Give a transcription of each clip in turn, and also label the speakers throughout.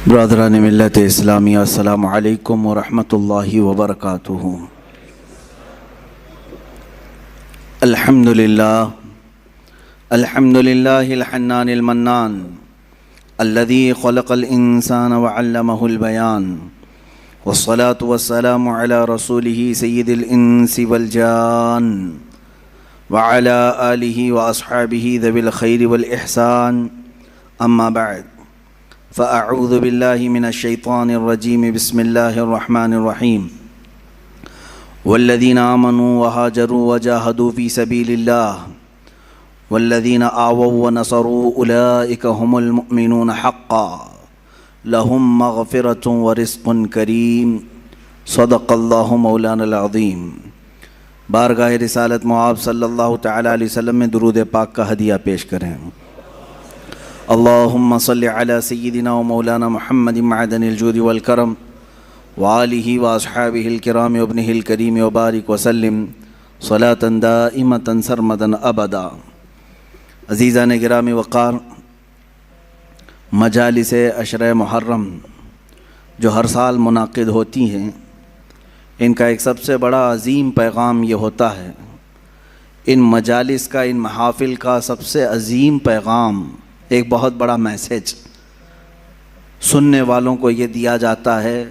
Speaker 1: برادران ملت اسلامیہ، السلام علیکم ورحمۃ اللہ وبرکاتہ۔ الحمدللہ الحنان المنان الذي خلق الانسان وعلمه البیان، والصلاة والسلام على رسوله سید الانس والجان وعلى آلہ واصحابہ ذوی الخیر والاحسان، اما بعد فاعوذ باللہ من الشیطان الرجیم، بسم اللہ الرحمن الرحیم۔ والذین آمنوا وہاجروا وجاہدوا فی سبیل اللہ والذین آووا ونصروا اولئک هم المؤمنون حقا لهم مغفرۃ ورزق کریم، صدق اللہ مولانا العظیم۔ بارگاہ رسالت معاب صلی اللہ تعالی علیہ وسلم میں درود پاک کا ہدیہ پیش کریں۔ اللہم صلی علی سیدنا و مولانا محمد معدن الجود والکرم وآلہ واصحابہ الکرام وابنہ الکریم وبارک وسلم صلاة دائمة سرمدا ابدا۔ عزیزان گرامی وقار، مجالس عشرہ محرم جو ہر سال منعقد ہوتی ہیں، ان کا ایک سب سے بڑا عظیم پیغام یہ ہوتا ہے، ان مجالس کا، ان محافل کا سب سے عظیم پیغام، ایک بہت بڑا میسیج سننے والوں کو یہ دیا جاتا ہے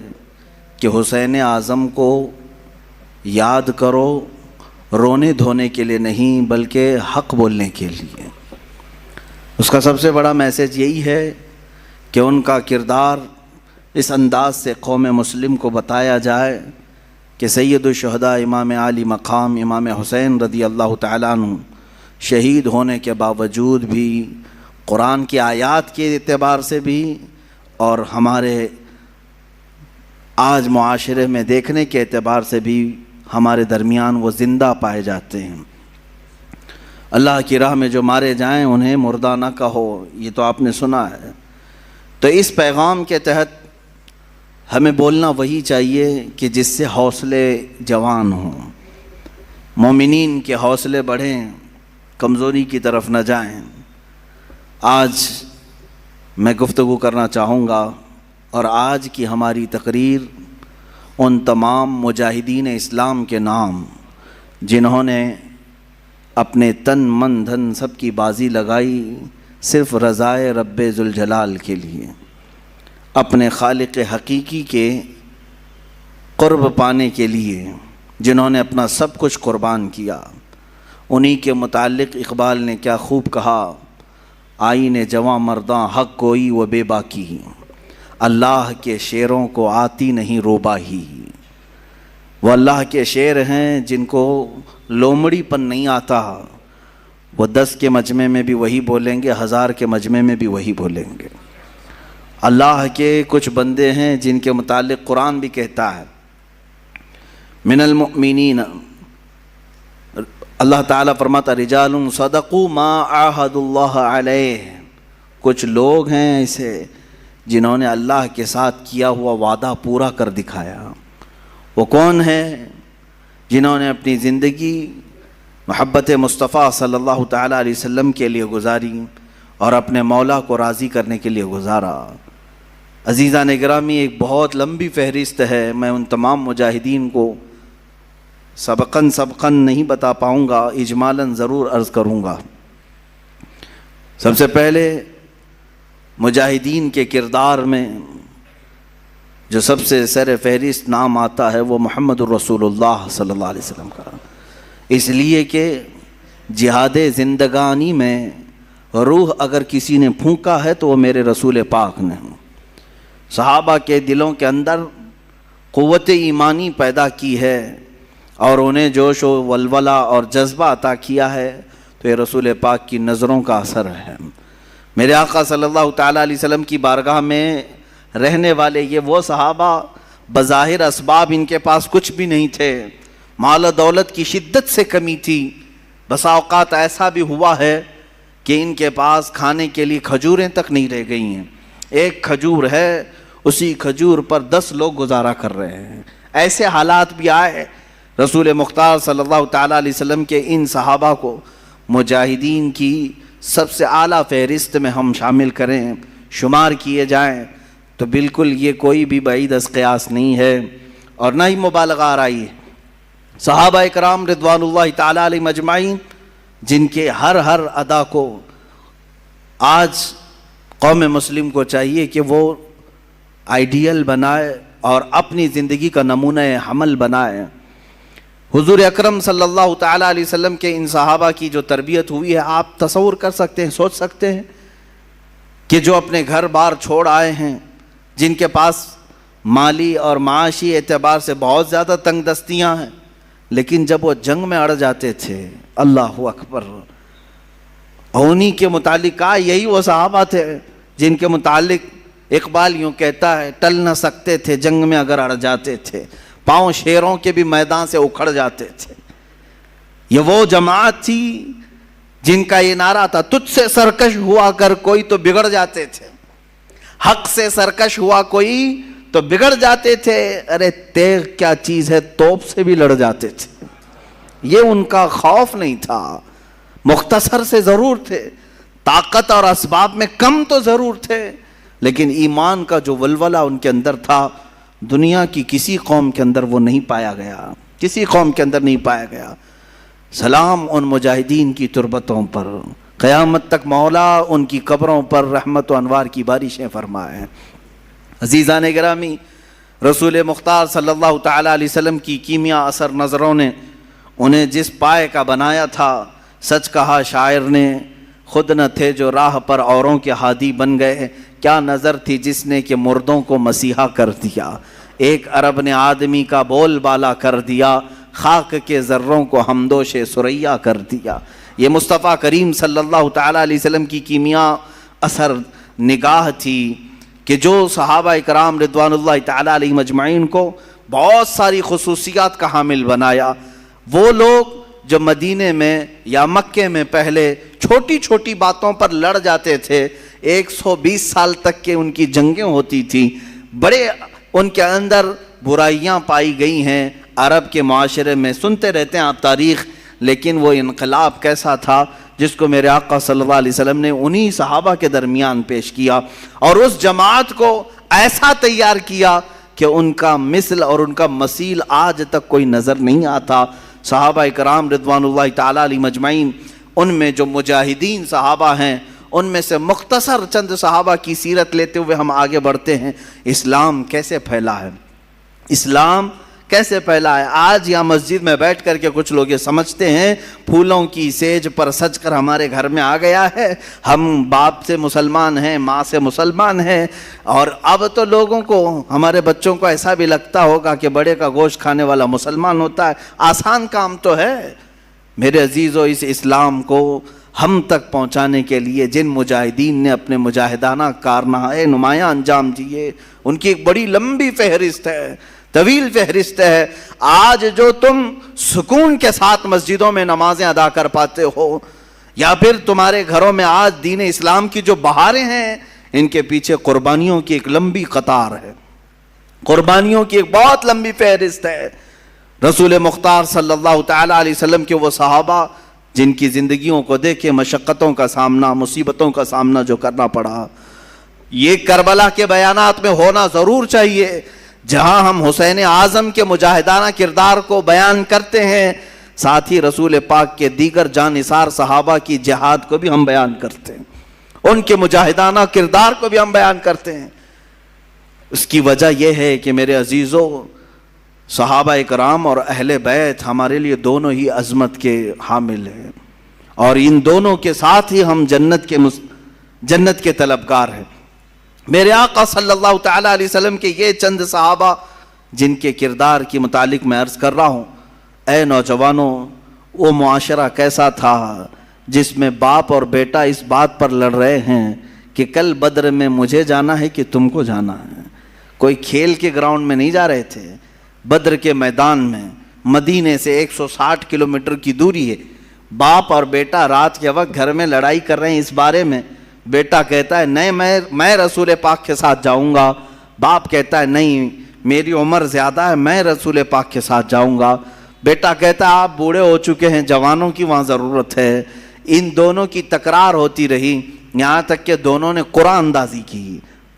Speaker 1: کہ حسین اعظم کو یاد کرو، رونے دھونے کے لیے نہیں بلکہ حق بولنے کے لیے۔ اس کا سب سے بڑا میسیج یہی ہے کہ ان کا کردار اس انداز سے قوم مسلم کو بتایا جائے کہ سید الشہداء امام عالی مقام امام حسین رضی اللہ تعالیٰ عنہ شہید ہونے کے باوجود بھی، قرآن کی آیات کے اعتبار سے بھی اور ہمارے آج معاشرے میں دیکھنے کے اعتبار سے بھی، ہمارے درمیان وہ زندہ پائے جاتے ہیں۔ اللہ کی راہ میں جو مارے جائیں انہیں مردہ نہ کہو، یہ تو آپ نے سنا ہے۔ تو اس پیغام کے تحت ہمیں بولنا وہی چاہیے کہ جس سے حوصلے جوان ہوں، مومنین کے حوصلے بڑھیں، کمزوری کی طرف نہ جائیں۔ آج میں گفتگو کرنا چاہوں گا، اور آج کی ہماری تقریر ان تمام مجاہدین اسلام کے نام جنہوں نے اپنے تن من دھن سب کی بازی لگائی صرف رضائے رب ذوالجلال کے لیے، اپنے خالق حقیقی کے قرب پانے کے لیے، جنہوں نے اپنا سب کچھ قربان کیا۔ انہی کے متعلق اقبال نے کیا خوب کہا، آئین جواں مرداں حق گوئی و بے باکی، اللہ کے شعروں کو آتی نہیں روباہی۔ وہ اللہ کے شعر ہیں جن کو لومڑی پن نہیں آتا، وہ 10 کے مجمع میں بھی وہی بولیں گے، 1000 کے مجمع میں بھی وہی بولیں گے۔ اللہ کے کچھ بندے ہیں جن کے متعلق قرآن بھی کہتا ہے، من المؤمنین، اللہ تعالیٰ فرماتا رجال صدقوا ما عاہدوا اللہ علیہ، کچھ لوگ ہیں ایسے جنہوں نے اللہ کے ساتھ کیا ہوا وعدہ پورا کر دکھایا۔ وہ کون ہے؟ جنہوں نے اپنی زندگی محبت مصطفیٰ صلی اللہ تعالیٰ علیہ وسلم کے لیے گزاری اور اپنے مولا کو راضی کرنے کے لیے گزارا۔ عزیزان گرامی، ایک بہت لمبی فہرست ہے، میں ان تمام مجاہدین کو سبقاً نہیں بتا پاؤں گا، اجمالاً ضرور عرض کروں گا۔ سب سے پہلے مجاہدین کے کردار میں جو سب سے سر فہرست نام آتا ہے وہ محمد الرسول اللہ صلی اللہ علیہ وسلم کا، اس لیے کہ جہاد زندگانی میں روح اگر کسی نے پھونکا ہے تو وہ میرے رسول پاک نے۔ صحابہ کے دلوں کے اندر قوت ایمانی پیدا کی ہے اور انہیں جوش و ولولہ اور جذبہ عطا کیا ہے، تو یہ رسول پاک کی نظروں کا اثر ہے۔ میرے آقا صلی اللہ تعالیٰ علیہ وسلم کی بارگاہ میں رہنے والے یہ وہ صحابہ، بظاہر اسباب ان کے پاس کچھ بھی نہیں تھے، مال و دولت کی شدت سے کمی تھی، بسا اوقات ایسا بھی ہوا ہے کہ ان کے پاس کھانے کے لیے کھجوریں تک نہیں رہ گئی ہیں، ایک کھجور ہے، اسی کھجور پر 10 لوگ گزارا کر رہے ہیں۔ ایسے حالات بھی آئے، رسول مختار صلی اللہ تعالیٰ علیہ وسلم کے ان صحابہ کو مجاہدین کی سب سے اعلیٰ فہرست میں ہم شامل کریں، شمار کیے جائیں، تو بالکل یہ کوئی بھی بعید از قیاس نہیں ہے اور نہ ہی مبالغہ آرائی ہے۔ صحابہ اکرام رضوان اللہ تعالیٰ علیہم اجمعین، جن کے ہر ادا کو آج قوم مسلم کو چاہیے کہ وہ آئیڈیل بنائے اور اپنی زندگی کا نمونہ حمل بنائے۔ حضور اکرم صلی اللہ تعالیٰ علیہ وسلم کے ان صحابہ کی جو تربیت ہوئی ہے، آپ تصور کر سکتے ہیں، سوچ سکتے ہیں کہ جو اپنے گھر بار چھوڑ آئے ہیں، جن کے پاس مالی اور معاشی اعتبار سے بہت زیادہ تنگ دستیاں ہیں، لیکن جب وہ جنگ میں اڑ جاتے تھے، اللہ اکبر، انہی کے متعلق کہا، یہی وہ صحابہ تھے جن کے متعلق اقبال یوں کہتا ہے، ٹل نہ سکتے تھے جنگ میں اگر اڑ جاتے تھے، پاؤں شیروں کے بھی میدان سے اکھڑ جاتے تھے۔ یہ وہ جماعت تھی جن کا یہ نعرہ تھا، تجھ سے سرکش ہوا کر کوئی تو بگڑ جاتے تھے، حق سے سرکش ہوا کوئی تو بگڑ جاتے تھے، ارے تیغ کیا چیز ہے، توپ سے بھی لڑ جاتے تھے۔ یہ ان کا خوف نہیں تھا، مختصر سے ضرور تھے، طاقت اور اسباب میں کم تو ضرور تھے، لیکن ایمان کا جو ولولہ ان کے اندر تھا، دنیا کی کسی قوم کے اندر وہ نہیں پایا گیا، کسی قوم کے اندر نہیں پایا گیا۔ سلام ان مجاہدین کی تربتوں پر، قیامت تک مولا ان کی قبروں پر رحمت و انوار کی بارشیں فرمائے۔ عزیزان گرامی، رسول مختار صلی اللہ تعالیٰ علیہ وسلم کی کیمیا اثر نظروں نے انہیں جس پائے کا بنایا تھا، سچ کہا شاعر نے، خود نہ تھے جو راہ پر اوروں کے ہادی بن گئے، کیا نظر تھی جس نے کہ مردوں کو مسیحا کر دیا، ایک عرب نے آدمی کا بول بالا کر دیا، خاک کے ذروں کو ہمدوش سریا کر دیا۔ یہ مصطفیٰ کریم صلی اللہ تعالیٰ علیہ وسلم کی کیمیا اثر نگاہ تھی کہ جو صحابہ اکرام رضوان اللہ تعالیٰ علیہ مجمعین کو بہت ساری خصوصیات کا حامل بنایا۔ وہ لوگ جو مدینے میں یا مکے میں پہلے چھوٹی چھوٹی باتوں پر لڑ جاتے تھے، 120 سال تک کے ان کی جنگیں ہوتی تھیں، بڑے ان کے اندر برائیاں پائی گئی ہیں، عرب کے معاشرے میں سنتے رہتے ہیں آپ تاریخ، لیکن وہ انقلاب کیسا تھا جس کو میرے آقا صلی اللہ علیہ وسلم نے انہی صحابہ کے درمیان پیش کیا، اور اس جماعت کو ایسا تیار کیا کہ ان کا مثل اور ان کا مثیل آج تک کوئی نظر نہیں آتا۔ صحابہ اکرام رضوان اللہ تعالیٰ علیہ مجمعین، ان میں جو مجاہدین صحابہ ہیں، ان میں سے مختصر چند صحابہ کی سیرت لیتے ہوئے ہم آگے بڑھتے ہیں۔ اسلام کیسے پھیلا ہے، اسلام کیسے پھیلا ہے؟ آج یہاں مسجد میں بیٹھ کر کے کچھ لوگ یہ سمجھتے ہیں پھولوں کی سیج پر سج کر ہمارے گھر میں آ گیا ہے، ہم باپ سے مسلمان ہیں، ماں سے مسلمان ہیں، اور اب تو لوگوں کو، ہمارے بچوں کو ایسا بھی لگتا ہوگا کہ بڑے کا گوشت کھانے والا مسلمان ہوتا ہے۔ آسان کام تو ہے میرے عزیزو، اس اسلام کو ہم تک پہنچانے کے لیے جن مجاہدین نے اپنے مجاہدانہ کارنامے نمایاں انجام دیے، ان کی ایک بڑی لمبی فہرست ہے، طویل فہرست ہے۔ آج جو تم سکون کے ساتھ مسجدوں میں نمازیں ادا کر پاتے ہو، یا پھر تمہارے گھروں میں آج دین اسلام کی جو بہاریں ہیں، ان کے پیچھے قربانیوں کی ایک لمبی قطار ہے، قربانیوں کی ایک بہت لمبی فہرست ہے۔ رسول مختار صلی اللہ تعالیٰ علیہ وسلم کے وہ صحابہ جن کی زندگیوں کو دیکھے مشقتوں کا سامنا، مصیبتوں کا سامنا جو کرنا پڑا، یہ کربلا کے بیانات میں ہونا ضرور چاہیے، جہاں ہم حسین اعظم کے مجاہدانہ کردار کو بیان کرتے ہیں، ساتھ ہی رسول پاک کے دیگر جانثار صحابہ کی جہاد کو بھی ہم بیان کرتے ہیں، ان کے مجاہدانہ کردار کو بھی ہم بیان کرتے ہیں۔ اس کی وجہ یہ ہے کہ میرے عزیزو، صحابہ اکرام اور اہل بیت ہمارے لیے دونوں ہی عظمت کے حامل ہیں، اور ان دونوں کے ساتھ ہی ہم جنت کے طلبگار ہیں۔ میرے آقا صلی اللہ تعالیٰ علیہ وسلم کے یہ چند صحابہ جن کے کردار کے متعلق میں عرض کر رہا ہوں، اے نوجوانوں، وہ معاشرہ کیسا تھا جس میں باپ اور بیٹا اس بات پر لڑ رہے ہیں کہ کل بدر میں مجھے جانا ہے کہ تم کو جانا ہے۔ کوئی کھیل کے گراؤنڈ میں نہیں جا رہے تھے، بدر کے میدان میں، مدینے سے 160 کلومیٹر کی دوری ہے، باپ اور بیٹا رات کے وقت گھر میں لڑائی کر رہے ہیں اس بارے میں۔ بیٹا کہتا ہے نہیں میں رسول پاک کے ساتھ جاؤں گا، باپ کہتا ہے نہیں میری عمر زیادہ ہے، میں رسول پاک کے ساتھ جاؤں گا۔ بیٹا کہتا ہے آپ بوڑھے ہو چکے ہیں، جوانوں کی وہاں ضرورت ہے۔ ان دونوں کی تکرار ہوتی رہی، یہاں تک کہ دونوں نے قرآن اندازی کی،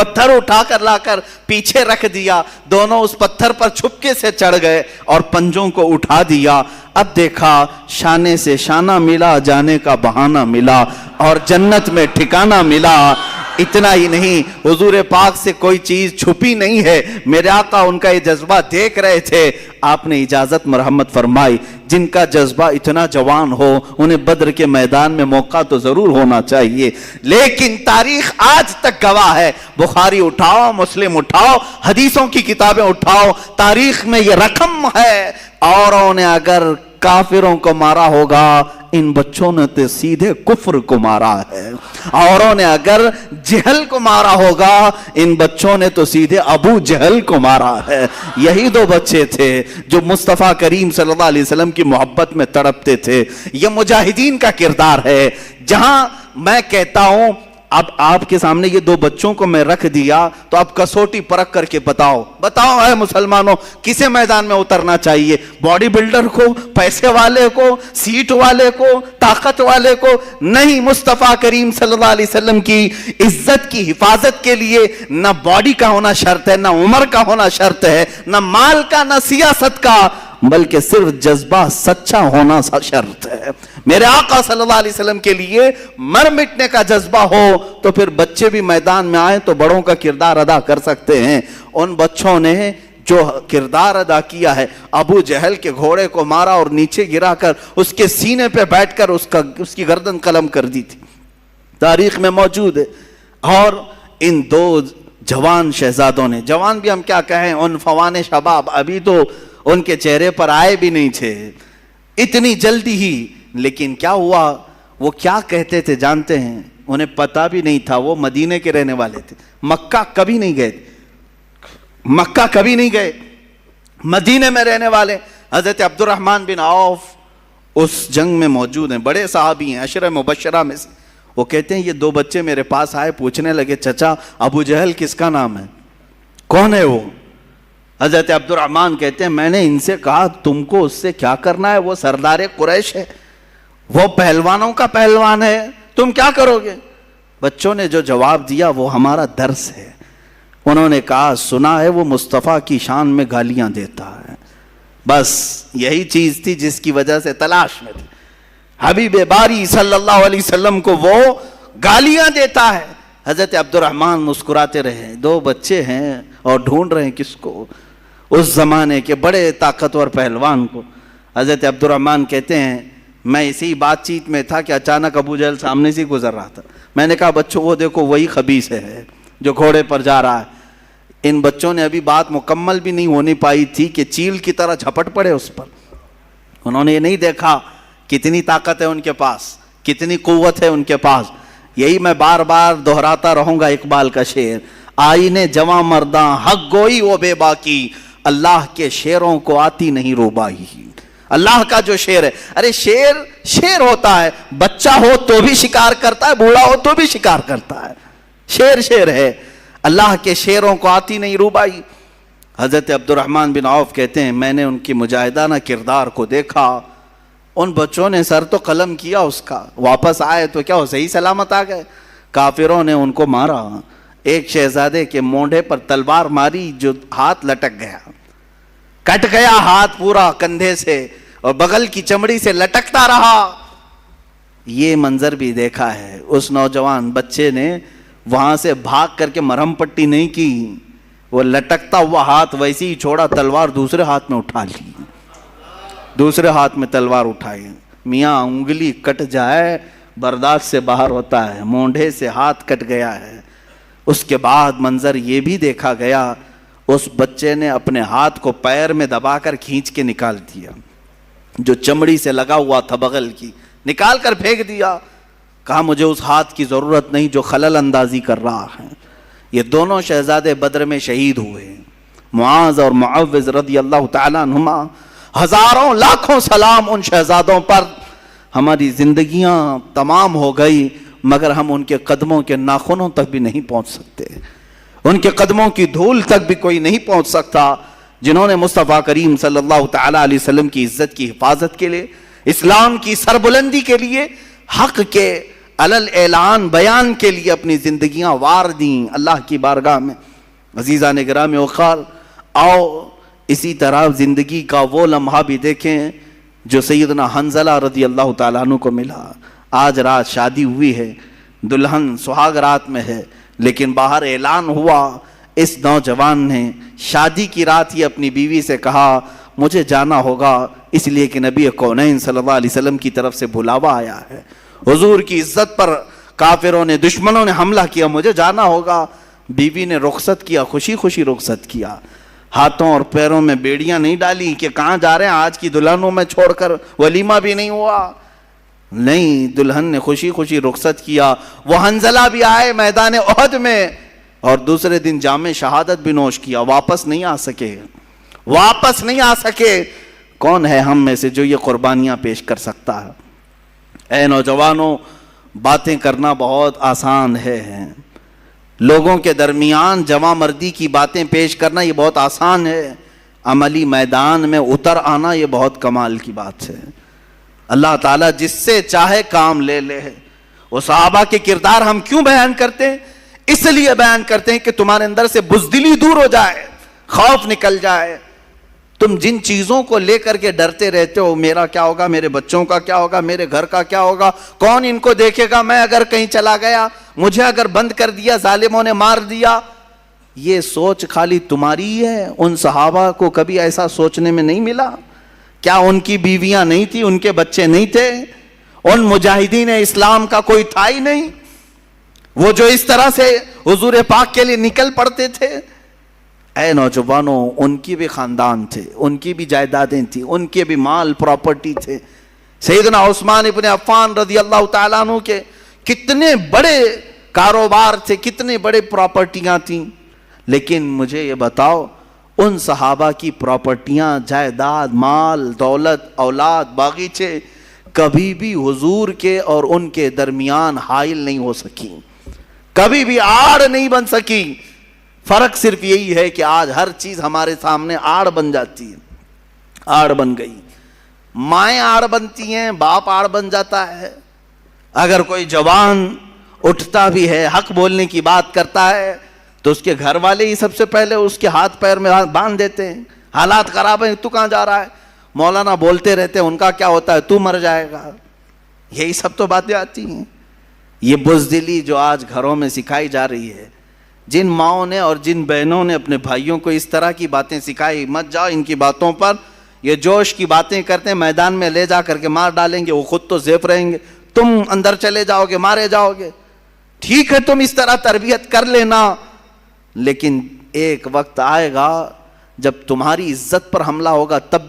Speaker 1: پتھر اٹھا کر لا کر پیچھے رکھ دیا، دونوں اس پتھر پر چھپکے سے چڑھ گئے اور پنجوں کو اٹھا دیا۔ اب دیکھا شانے سے شانہ ملا، جانے کا بہانہ ملا اور جنت میں ٹھکانہ ملا۔ اتنا ہی نہیں، حضور پاک سے کوئی چیز چھپی نہیں ہے، میرے آقا ان کا یہ جذبہ دیکھ رہے تھے۔ آپ نے اجازت مرحمت فرمائی، جن کا جذبہ اتنا جوان ہو انہیں بدر کے میدان میں موقع تو ضرور ہونا چاہیے، لیکن تاریخ آج تک گواہ ہے۔ بخاری اٹھاؤ، مسلم اٹھاؤ، حدیثوں کی کتابیں اٹھاؤ، تاریخ میں یہ رقم ہے۔ اوروں نے اگر کافروں کو مارا ہوگا، ان بچوں نے تو سیدھے کفر کو مارا ہے۔ اوروں نے اگر جہل کو مارا ہوگا، ان بچوں نے تو سیدھے ابو جہل کو مارا ہے۔ یہی دو بچے تھے جو مصطفیٰ کریم صلی اللہ علیہ وسلم کی محبت میں تڑپتے تھے۔ یہ مجاہدین کا کردار ہے۔ جہاں میں کہتا ہوں اب آپ کے سامنے یہ دو بچوں کو میں رکھ دیا تو آپ کسوٹی پرکھ کر کے بتاؤ اے مسلمانوں، کسے میدان میں اترنا چاہیے؟ باڈی بلڈر کو، پیسے والے کو، سیٹ والے کو، طاقت والے کو؟ نہیں، مصطفیٰ کریم صلی اللہ علیہ وسلم کی عزت کی حفاظت کے لیے نہ باڈی کا ہونا شرط ہے، نہ عمر کا ہونا شرط ہے، نہ مال کا، نہ سیاست کا، بلکہ صرف جذبہ سچا ہونا شرط ہے۔ میرے آقا صلی اللہ علیہ وسلم کے لیے مر مٹنے کا جذبہ ہو تو پھر بچے بھی میدان میں آئیں تو بڑوں کا کردار ادا کر سکتے ہیں۔ ان بچوں نے جو کردار ادا کیا ہے، ابو جہل کے گھوڑے کو مارا اور نیچے گرا کر اس کے سینے پہ بیٹھ کر اس کی گردن قلم کر دی تھی، تاریخ میں موجود ہے۔ اور ان دو جوان شہزادوں نے، جوان بھی ہم کیا کہیں، ان فوان شباب، ابھی تو ان کے چہرے پر آئے بھی نہیں تھے اتنی جلدی ہی، لیکن کیا ہوا، وہ کیا کہتے تھے جانتے ہیں؟ انہیں پتا بھی نہیں تھا وہ مدینے کے رہنے والے تھے، مکہ کبھی نہیں گئے، مدینے میں رہنے والے۔ حضرت عبد الرحمن بن عوف اس جنگ میں موجود ہیں، بڑے صحابی ہیں، عشرہ مبشرہ میں سے۔ وہ کہتے ہیں یہ دو بچے میرے پاس آئے، پوچھنے لگے چچا ابو جہل کس کا نام ہے، کون ہے وہ؟ حضرت عبد الرحمن کہتے ہیں میں نے ان سے کہا تم کو اس سے کیا کرنا ہے، وہ سردار قریش ہے، وہ پہلوانوں کا پہلوان ہے، تم کیا کرو گے؟ بچوں نے جو جواب دیا وہ ہمارا درس ہے۔ انہوں نے کہا سنا ہے وہ مصطفیٰ کی شان میں گالیاں دیتا ہے، بس یہی چیز تھی جس کی وجہ سے تلاش میں تھے۔ حبیب باری صلی اللہ علیہ وسلم کو وہ گالیاں دیتا ہے۔ حضرت عبد الرحمن مسکراتے رہے، دو بچے ہیں اور ڈھونڈ رہے ہیں کس کو، اس زمانے کے بڑے طاقتور پہلوان کو۔ حضرت عبد الرحمن کہتے ہیں میں اسی بات چیت میں تھا کہ اچانک ابو جہل سامنے سے گزر رہا تھا، میں نے کہا بچوں وہ دیکھو وہی خبیث ہے جو گھوڑے پر جا رہا ہے۔ ان بچوں نے ابھی بات مکمل بھی نہیں ہونی پائی تھی کہ چیل کی طرح جھپٹ پڑے اس پر۔ انہوں نے یہ نہیں دیکھا کتنی طاقت ہے ان کے پاس، کتنی قوت ہے ان کے پاس۔ یہی میں بار بار دہراتا رہوں گا اقبال کا شعر، آئینے جواں مرداں حق گوئی وہ بے باکی، اللہ کے شعروں کو آتی نہیں روبائی۔ اللہ کا جو شعر ہے، ارے شعر ہوتا ہے، بچہ ہو تو بھی شکار کرتا ہے، بوڑھا ہو تو بھی شکار کرتا ہے، شعر ہے، اللہ کے شعروں کو آتی نہیں روبائی۔ حضرت عبد الرحمن بن عوف کہتے ہیں میں نے ان کی مجاہدانہ کردار کو دیکھا، ان بچوں نے سر تو قلم کیا اس کا، واپس آئے تو کیا وہ صحیح سلامت آ گئے؟ کافروں نے ان کو مارا، ایک شہزادے کے مونڈے پر تلوار ماری جو ہاتھ لٹک گیا، کٹ گیا ہاتھ پورا کندھے سے اور بغل کی چمڑی سے لٹکتا رہا۔ یہ منظر بھی دیکھا ہے، اس نوجوان بچے نے وہاں سے بھاگ کر کے مرہم پٹی نہیں کی، وہ لٹکتا ہوا ہاتھ ویسے ہی چھوڑا، تلوار دوسرے ہاتھ میں اٹھا لی، دوسرے ہاتھ میں تلوار اٹھائی۔ میاں انگلی کٹ جائے برداشت سے باہر ہوتا ہے، مونڈے سے ہاتھ کٹ گیا ہے۔ اس کے بعد منظر یہ بھی دیکھا گیا، اس بچے نے اپنے ہاتھ کو پیر میں دبا کر کھینچ کے نکال دیا، جو چمڑی سے لگا ہوا تھا بغل کی، نکال کر پھینک دیا۔ کہا مجھے اس ہاتھ کی ضرورت نہیں جو خلل اندازی کر رہا ہے۔ یہ دونوں شہزادے بدر میں شہید ہوئے، معاذ اور معوذ رضی اللہ تعالیٰ عنہما۔ ہزاروں لاکھوں سلام ان شہزادوں پر۔ ہماری زندگیاں تمام ہو گئی مگر ہم ان کے قدموں کے ناخنوں تک بھی نہیں پہنچ سکتے، ان کے قدموں کی دھول تک بھی کوئی نہیں پہنچ سکتا جنہوں نے مصطفیٰ کریم صلی اللہ تعالیٰ علیہ وسلم کی عزت کی حفاظت کے لیے، اسلام کی سربلندی کے لیے، حق کے علل اعلان بیان کے لیے اپنی زندگیاں وار دیں اللہ کی بارگاہ میں۔ عزیزان گرامی وقار، آؤ اسی طرح زندگی کا وہ لمحہ بھی دیکھیں جو سیدنا حنظلہ رضی اللہ تعالیٰ عنہ کو ملا۔ آج رات شادی ہوئی ہے، دلہن سہاگ رات میں ہے، لیکن باہر اعلان ہوا، اس نوجوان نے شادی کی رات ہی اپنی بیوی سے کہا مجھے جانا ہوگا، اس لیے کہ نبی کونین صلی اللہ علیہ وسلم کی طرف سے بلاوا آیا ہے، حضور کی عزت پر کافروں نے، دشمنوں نے حملہ کیا، مجھے جانا ہوگا۔ بیوی نے رخصت کیا، خوشی خوشی رخصت کیا، ہاتھوں اور پیروں میں بیڑیاں نہیں ڈالی کہ کہاں جا رہے ہیں آج کی دلہنوں میں چھوڑ کر، ولیمہ بھی نہیں ہوا، نہیں، دلہن نے خوشی خوشی رخصت کیا۔ وہ حنظلہ بھی آئے میدان احد میں اور دوسرے دن جام شہادت بھی نوش کیا، واپس نہیں آ سکے، واپس نہیں آ سکے۔ کون ہے ہم میں سے جو یہ قربانیاں پیش کر سکتا ہے؟ اے نوجوانوں، باتیں کرنا بہت آسان ہے، لوگوں کے درمیان جواں مردی کی باتیں پیش کرنا یہ بہت آسان ہے، عملی میدان میں اتر آنا یہ بہت کمال کی بات ہے۔ اللہ تعالیٰ جس سے چاہے کام لے لے۔ وہ صحابہ کے کردار ہم کیوں بیان کرتے ہیں؟ اس لیے بیان کرتے ہیں کہ تمہارے اندر سے بزدلی دور ہو جائے، خوف نکل جائے۔ تم جن چیزوں کو لے کر کے ڈرتے رہتے ہو، میرا کیا ہوگا، میرے بچوں کا کیا ہوگا، میرے گھر کا کیا ہوگا، کون ان کو دیکھے گا، میں اگر کہیں چلا گیا، مجھے اگر بند کر دیا، ظالموں نے مار دیا، یہ سوچ خالی تمہاری ہے۔ ان صحابہ کو کبھی ایسا سوچنے میں نہیں ملا؟ کیا ان کی بیویاں نہیں تھی، ان کے بچے نہیں تھے؟ ان مجاہدین اسلام کا کوئی تھا ہی نہیں، وہ جو اس طرح سے حضور پاک کے لیے نکل پڑتے تھے۔ اے نوجوانوں، ان کی بھی خاندان تھے، ان کی بھی جائیدادیں تھیں، ان کے بھی مال پراپرٹی تھے۔ سیدنا عثمان ابن عفان رضی اللہ تعالیٰ عنہ کے کتنے بڑے کاروبار تھے، کتنے بڑے پراپرٹیاں تھیں، لیکن مجھے یہ بتاؤ ان صحابہ کی پراپرٹیاں، جائیداد، مال، دولت، اولاد، باغیچے کبھی بھی حضور کے اور ان کے درمیان حائل نہیں ہو سکی، کبھی بھی آڑ نہیں بن سکی۔ فرق صرف یہی ہے کہ آج ہر چیز ہمارے سامنے آڑ بن جاتی ہے، آڑ بن گئی، مائیں آڑ بنتی ہیں، باپ آڑ بن جاتا ہے۔ اگر کوئی جوان اٹھتا بھی ہے، حق بولنے کی بات کرتا ہے، تو اس کے گھر والے ہی سب سے پہلے اس کے ہاتھ پیر میں باندھ دیتے ہیں، حالات خراب ہیں، تو کہاں جا رہا ہے، مولانا بولتے رہتے ہیں، ان کا کیا ہوتا ہے، تو مر جائے گا، یہی سب تو باتیں آتی ہیں۔ یہ بزدلی جو آج گھروں میں سکھائی جا رہی ہے، جن ماؤں نے اور جن بہنوں نے اپنے بھائیوں کو اس طرح کی باتیں سکھائی، مت جاؤ ان کی باتوں پر، یہ جوش کی باتیں کرتے ہیں، میدان میں لے جا کر کے مار ڈالیں گے، وہ خود تو زیف رہیں گے، تم اندر چلے جاؤ گے، مارے جاؤ گے۔ ٹھیک ہے تم اس طرح تربیت کر لینا، لیکن ایک وقت آئے گا جب تمہاری عزت پر حملہ ہوگا، تب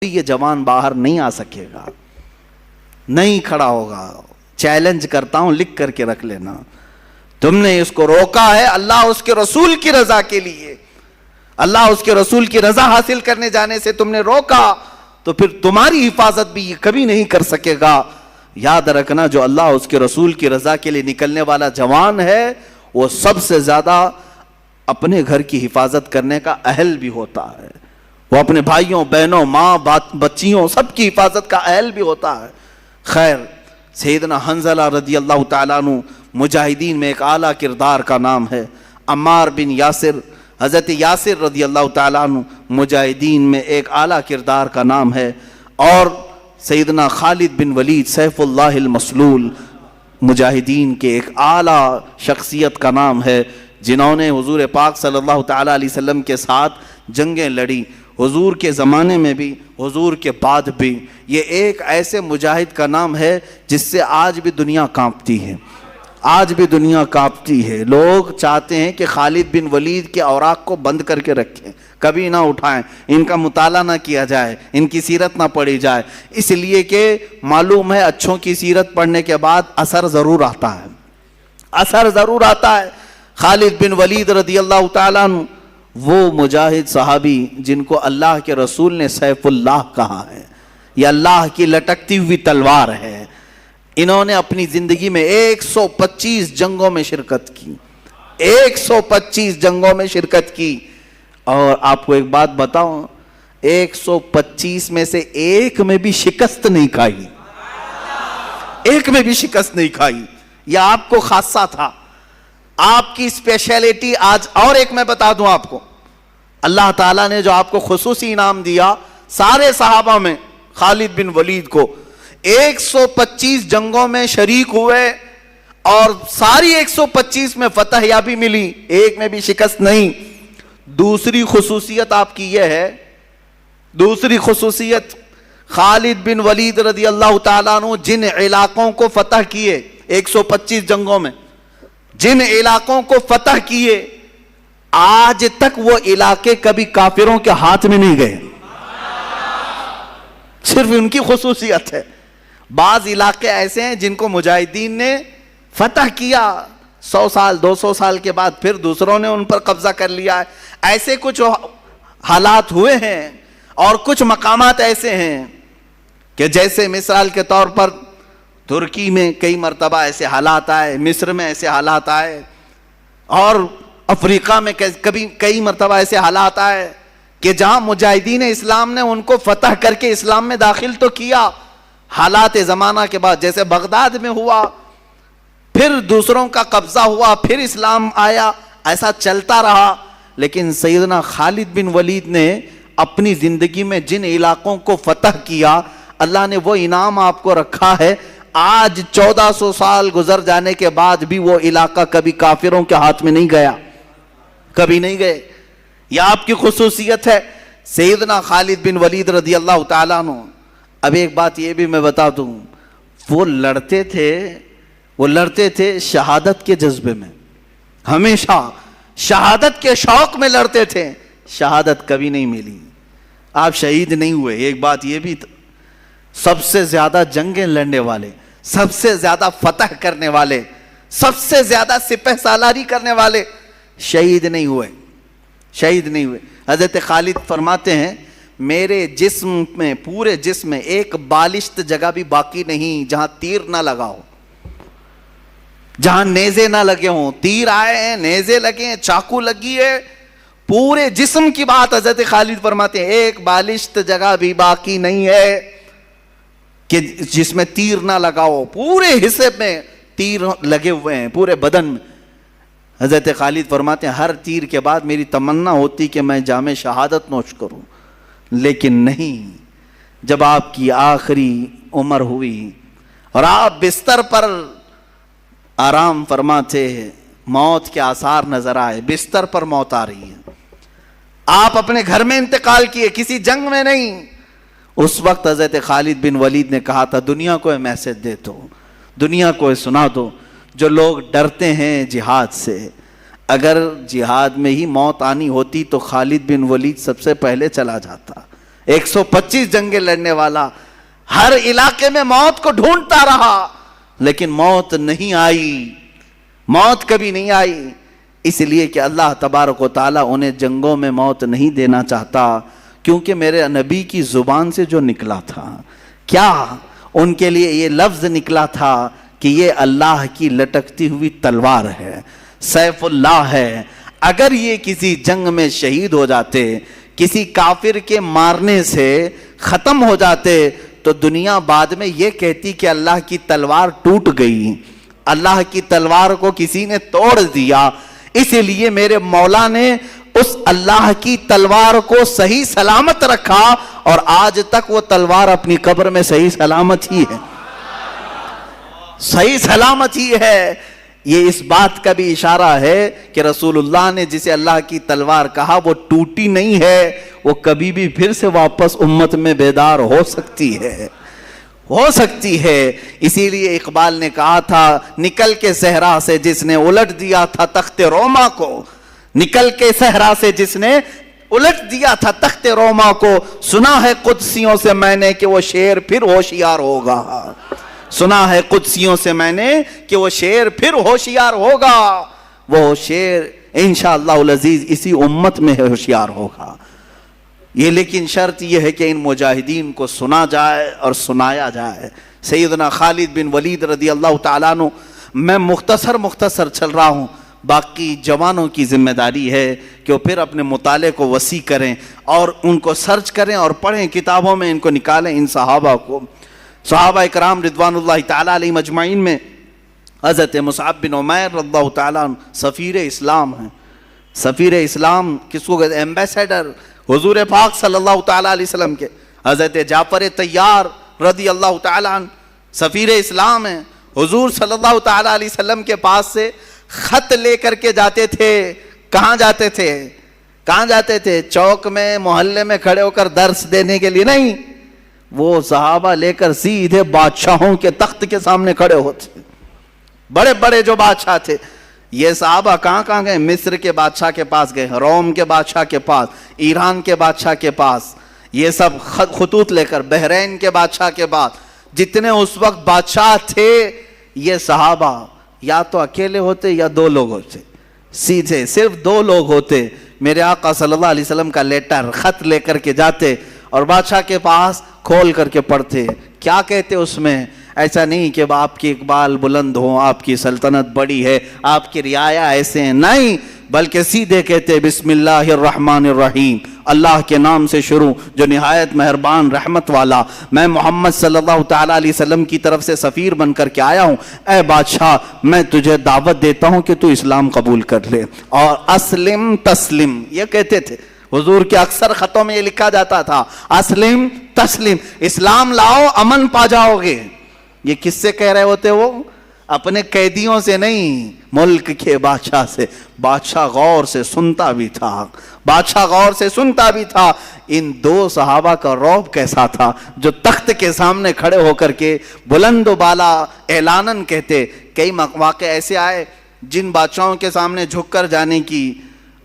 Speaker 1: بھی یہ جوان باہر نہیں آ سکے گا، نہیں کھڑا ہوگا۔ چیلنج کرتا ہوں، لکھ کر کے رکھ لینا، تم نے اس کو روکا ہے اللہ اس کے رسول کی رضا کے لیے، اللہ اس کے رسول کی رضا حاصل کرنے جانے سے تم نے روکا، تو پھر تمہاری حفاظت بھی یہ کبھی نہیں کر سکے گا۔ یاد رکھنا، جو اللہ اس کے رسول کی رضا کے لیے نکلنے والا جوان ہے، وہ سب سے زیادہ اپنے گھر کی حفاظت کرنے کا اہل بھی ہوتا ہے، وہ اپنے بھائیوں، بہنوں، ماں، بچیوں سب کی حفاظت کا اہل بھی ہوتا ہے۔ خیر، سیدنا حنظلہ رضی اللہ تعالیٰ عنہ مجاہدین میں ایک اعلیٰ کردار کا نام ہے۔ عمار بن یاسر، حضرت یاسر رضی اللہ تعالیٰ عنہ مجاہدین میں ایک اعلیٰ کردار کا نام ہے، اور سیدنا خالد بن ولید سیف اللہ المسلول مجاہدین کے ایک اعلیٰ شخصیت کا نام ہے، جنہوں نے حضور پاک صلی اللہ تعالیٰ علیہ وسلم کے ساتھ جنگیں لڑی، حضور کے زمانے میں بھی، حضور کے بعد بھی۔ یہ ایک ایسے مجاہد کا نام ہے جس سے آج بھی دنیا کانپتی ہے، آج بھی دنیا کانپتی ہے۔ لوگ چاہتے ہیں کہ خالد بن ولید کے اوراق کو بند کر کے رکھیں، کبھی نہ اٹھائیں، ان کا مطالعہ نہ کیا جائے، ان کی سیرت نہ پڑھی جائے، اس لیے کہ معلوم ہے اچھوں کی سیرت پڑھنے کے بعد اثر ضرور آتا ہے، اثر ضرور آتا ہے۔ خالد بن ولید رضی اللہ تعالیٰ عنہ وہ مجاہد صحابی جن کو اللہ کے رسول نے سیف اللہ کہا ہے، یہ اللہ کی لٹکتی ہوئی تلوار ہے۔ انہوں نے اپنی زندگی میں 125 جنگوں میں شرکت کی، 125 جنگوں میں شرکت کی، اور آپ کو ایک بات بتاؤں، 125 میں سے ایک میں بھی شکست نہیں کھائی، ایک میں بھی شکست نہیں کھائی۔ یہ آپ کو خاصہ تھا، آپ کی اسپیشلٹی. آج اور ایک میں بتا دوں آپ کو، اللہ تعالیٰ نے جو آپ کو خصوصی انعام دیا سارے صحابہ میں، خالد بن ولید کو 125 جنگوں میں شریک ہوئے اور ساری 125 میں فتح یابی ملی، ایک میں بھی شکست نہیں. دوسری خصوصیت آپ کی یہ ہے، دوسری خصوصیت خالد بن ولید رضی اللہ تعالیٰ عنہ جن علاقوں کو فتح کیے 125 جنگوں میں، جن علاقوں کو فتح کیے، آج تک وہ علاقے کبھی کافروں کے ہاتھ میں نہیں گئے. صرف ان کی خصوصیت ہے. بعض علاقے ایسے ہیں جن کو مجاہدین نے فتح کیا، 100 سال 200 سال کے بعد پھر دوسروں نے ان پر قبضہ کر لیا ہے. ایسے کچھ حالات ہوئے ہیں اور کچھ مقامات ایسے ہیں کہ جیسے مثال کے طور پر ترکی میں کئی مرتبہ ایسے حالات آئے، مصر میں ایسے حالات آئے، اور افریقہ میں کبھی کئی مرتبہ ایسے حالات آئے کہ جہاں مجاہدین اسلام نے ان کو فتح کر کے اسلام میں داخل تو کیا، حالات زمانہ کے بعد جیسے بغداد میں ہوا، پھر دوسروں کا قبضہ ہوا، پھر اسلام آیا، ایسا چلتا رہا. لیکن سیدنا خالد بن ولید نے اپنی زندگی میں جن علاقوں کو فتح کیا، اللہ نے وہ انعام آپ کو رکھا ہے. آج 1400 سال گزر جانے کے بعد بھی وہ علاقہ کبھی کافروں کے ہاتھ میں نہیں گیا، کبھی نہیں گئے. یہ آپ کی خصوصیت ہے سیدنا خالد بن ولید رضی اللہ تعالیٰ عنہ. اب ایک بات یہ بھی میں بتا دوں، وہ لڑتے تھے شہادت کے جذبے میں، ہمیشہ شہادت کے شوق میں لڑتے تھے. شہادت کبھی نہیں ملی، آپ شہید نہیں ہوئے. ایک بات یہ بھی، سب سے زیادہ جنگیں لڑنے والے، سب سے زیادہ فتح کرنے والے، سب سے زیادہ سپہ سالاری کرنے والے شہید نہیں ہوئے، شہید نہیں ہوئے. حضرت خالد فرماتے ہیں میرے جسم میں، پورے جسم میں ایک بالشت جگہ بھی باقی نہیں جہاں تیر نہ لگا ہو، جہاں نیزے نہ لگے ہوں. تیر آئے ہیں، نیزے لگے ہیں، چاقو لگی ہے، پورے جسم کی بات حضرت خالد فرماتے ہیں ایک بالشت جگہ بھی باقی نہیں ہے کہ جس میں تیر نہ لگا ہو. پورے حصے میں تیر لگے ہوئے ہیں، پورے بدن میں. حضرت خالد فرماتے ہیں ہر تیر کے بعد میری تمنا ہوتی کہ میں جام شہادت نوش کروں، لیکن نہیں. جب آپ کی آخری عمر ہوئی اور آپ بستر پر آرام فرماتے، موت کے آثار نظر آئے، بستر پر موت آ رہی ہے، آپ اپنے گھر میں انتقال کیے، کسی جنگ میں نہیں. اس وقت حضرت خالد بن ولید نے کہا تھا دنیا کو میسج دے دو، دنیا کو سنا دو جو لوگ ڈرتے ہیں جہاد سے. اگر جہاد میں ہی موت آنی ہوتی تو خالد بن ولید سب سے پہلے چلا جاتا. 125 جنگیں لڑنے والا، ہر علاقے میں موت کو ڈھونڈتا رہا، لیکن موت نہیں آئی، موت کبھی نہیں آئی. اس لیے کہ اللہ تبارک و تعالیٰ انہیں جنگوں میں موت نہیں دینا چاہتا، کیونکہ میرے نبی کی زبان سے جو نکلا تھا، کیا ان کے لیے یہ لفظ نکلا تھا کہ یہ اللہ کی لٹکتی ہوئی تلوار ہے، سیف اللہ ہے. اگر یہ کسی جنگ میں شہید ہو جاتے، کسی کافر کے مارنے سے ختم ہو جاتے، تو دنیا بعد میں یہ کہتی کہ اللہ کی تلوار ٹوٹ گئی، اللہ کی تلوار کو کسی نے توڑ دیا. اس لیے میرے مولا نے اس اللہ کی تلوار کو صحیح سلامت رکھا، اور آج تک وہ تلوار اپنی قبر میں صحیح سلامت ہی ہے، صحیح سلامت ہی ہے. یہ اس بات کا بھی اشارہ ہے کہ رسول اللہ نے جسے اللہ کی تلوار کہا وہ ٹوٹی نہیں ہے، وہ کبھی بھی پھر سے واپس امت میں بیدار ہو سکتی ہے، ہو سکتی ہے. اسی لیے اقبال نے کہا تھا نکل کے صحرا سے جس نے الٹ دیا تھا تخت روما کو، نکل کے صحرا سے جس نے الٹ دیا تھا تخت روما کو، سنا ہے قدسیوں سے میں نے کہ وہ شیر پھر ہوشیار ہوگا، سنا ہے قدسیوں سے میں نے کہ وہ شیر پھر ہوشیار ہوگا. وہ شیر انشاءاللہ العزیز اسی امت میں ہوشیار ہوگا. یہ لیکن شرط یہ ہے کہ ان مجاہدین کو سنا جائے اور سنایا جائے. سیدنا خالد بن ولید رضی اللہ تعالیٰ عنہ، میں مختصر چل رہا ہوں، باقی جوانوں کی ذمہ داری ہے کہ وہ پھر اپنے مطالعے کو وسیع کریں اور ان کو سرچ کریں اور پڑھیں، کتابوں میں ان کو نکالیں. ان صحابہ کو، صحابہ اکرام رضوان اللہ تعالیٰ علیہ مجمعین میں حضرت مصعب بن عمیر رضی اللہ تعالیٰ عنہ سفیر اسلام ہیں. سفیر اسلام کس کو کہتے ہیں؟ ایمبیسیڈر حضور پاک صلی اللہ تعالیٰ علیہ وسلم کے. حضرت جعفر طیار رضی اللہ تعالیٰ عنہ سفیر اسلام ہیں. حضور صلی اللہ تعالیٰ علیہ وسلم کے پاس سے خط لے کر کے جاتے تھے. کہاں جاتے تھے؟ کہاں جاتے تھے؟ چوک میں محلے میں کھڑے ہو کر درس دینے کے لیے نہیں. وہ صحابہ لے کر سیدھے بادشاہوں کے تخت کے سامنے کھڑے ہوتے. بڑے بڑے جو بادشاہ تھے یہ صحابہ کہاں کہاں گئے؟ مصر کے بادشاہ کے پاس گئے, روم کے بادشاہ کے پاس, ایران کے بادشاہ کے پاس, یہ سب خطوط لے کر بحرین کے بادشاہ کے پاس. جتنے اس وقت بادشاہ تھے یہ صحابہ یا تو اکیلے ہوتے یا دو لوگ ہوتے, سیدھے صرف دو لوگ ہوتے. میرے آقا صلی اللہ علیہ وسلم کا لیٹر خط لے کر کے جاتے اور بادشاہ کے پاس کھول کر کے پڑھتے. کیا کہتے اس میں؟ ایسا نہیں کہ آپ کی اقبال بلند ہو, آپ کی سلطنت بڑی ہے, آپ کی رعایا ایسے ہیں, نہیں, بلکہ سیدھے کہتے بسم اللہ الرحمن الرحیم, اللہ کے نام سے شروع جو نہایت مہربان رحمت والا. میں محمد صلی اللہ تعالیٰ علیہ وسلم کی طرف سے سفیر بن کر کے آیا ہوں. اے بادشاہ میں تجھے دعوت دیتا ہوں کہ تو اسلام قبول کر لے, اور اسلم تسلم یہ کہتے تھے. حضور کے اکثر خطوں میں یہ لکھا جاتا تھا اسلم تسلم, اسلام لاؤ امن پا جاؤ گے. یہ کس سے کہہ رہے ہوتے؟ وہ اپنے قیدیوں سے نہیں, ملک کے بادشاہ سے. بادشاہ غور سے سنتا بھی تھا, بادشاہ غور سے سنتا بھی تھا. ان دو صحابہ کا رعب کیسا تھا جو تخت کے سامنے کھڑے ہو کر کے بلند و بالا اعلاناً کہتے. کئی واقع ایسے آئے جن بادشاہوں کے سامنے جھک کر جانے کی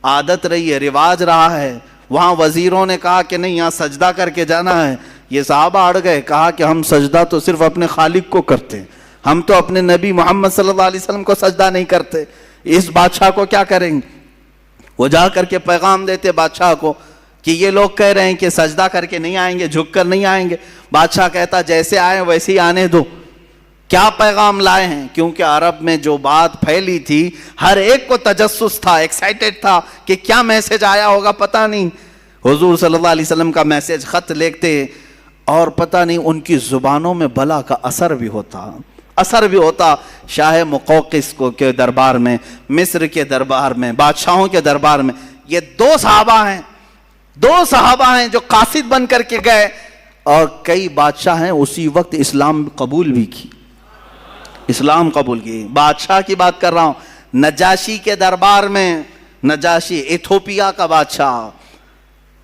Speaker 1: عادت رہی ہے, رواج رہا ہے, وہاں وزیروں نے کہا کہ نہیں یہاں سجدہ کر کے جانا ہے. یہ صحابہ اڑ گئے, کہا کہ ہم سجدہ تو صرف اپنے خالق کو کرتے ہیں, ہم تو اپنے نبی محمد صلی اللہ علیہ وسلم کو سجدہ نہیں کرتے, اس بادشاہ کو کیا کریں گے؟ وہ جا کر کے پیغام دیتے بادشاہ کو کہ یہ لوگ کہہ رہے ہیں کہ سجدہ کر کے نہیں آئیں گے, جھک کر نہیں آئیں گے. بادشاہ کہتا جیسے آئے ویسے ہی آنے دو. کیا پیغام لائے ہیں؟ کیونکہ عرب میں جو بات پھیلی تھی ہر ایک کو تجسس تھا, ایکسائٹڈ تھا کہ کیا میسج آیا ہوگا پتہ نہیں. حضور صلی اللہ علیہ وسلم کا میسج خط لکھتے اور پتہ نہیں ان کی زبانوں میں بلا کا اثر بھی ہوتا. شاہ مقوقس کو کے دربار میں, مصر کے دربار میں, بادشاہوں کے دربار میں یہ دو صحابہ ہیں جو قاصد بن کر کے گئے, اور کئی بادشاہ ہیں اسی وقت اسلام قبول بھی کی, اسلام قبول کی. بادشاہ کی بات کر رہا ہوں, نجاشی کے دربار میں, نجاشی ایتھوپیا کا بادشاہ,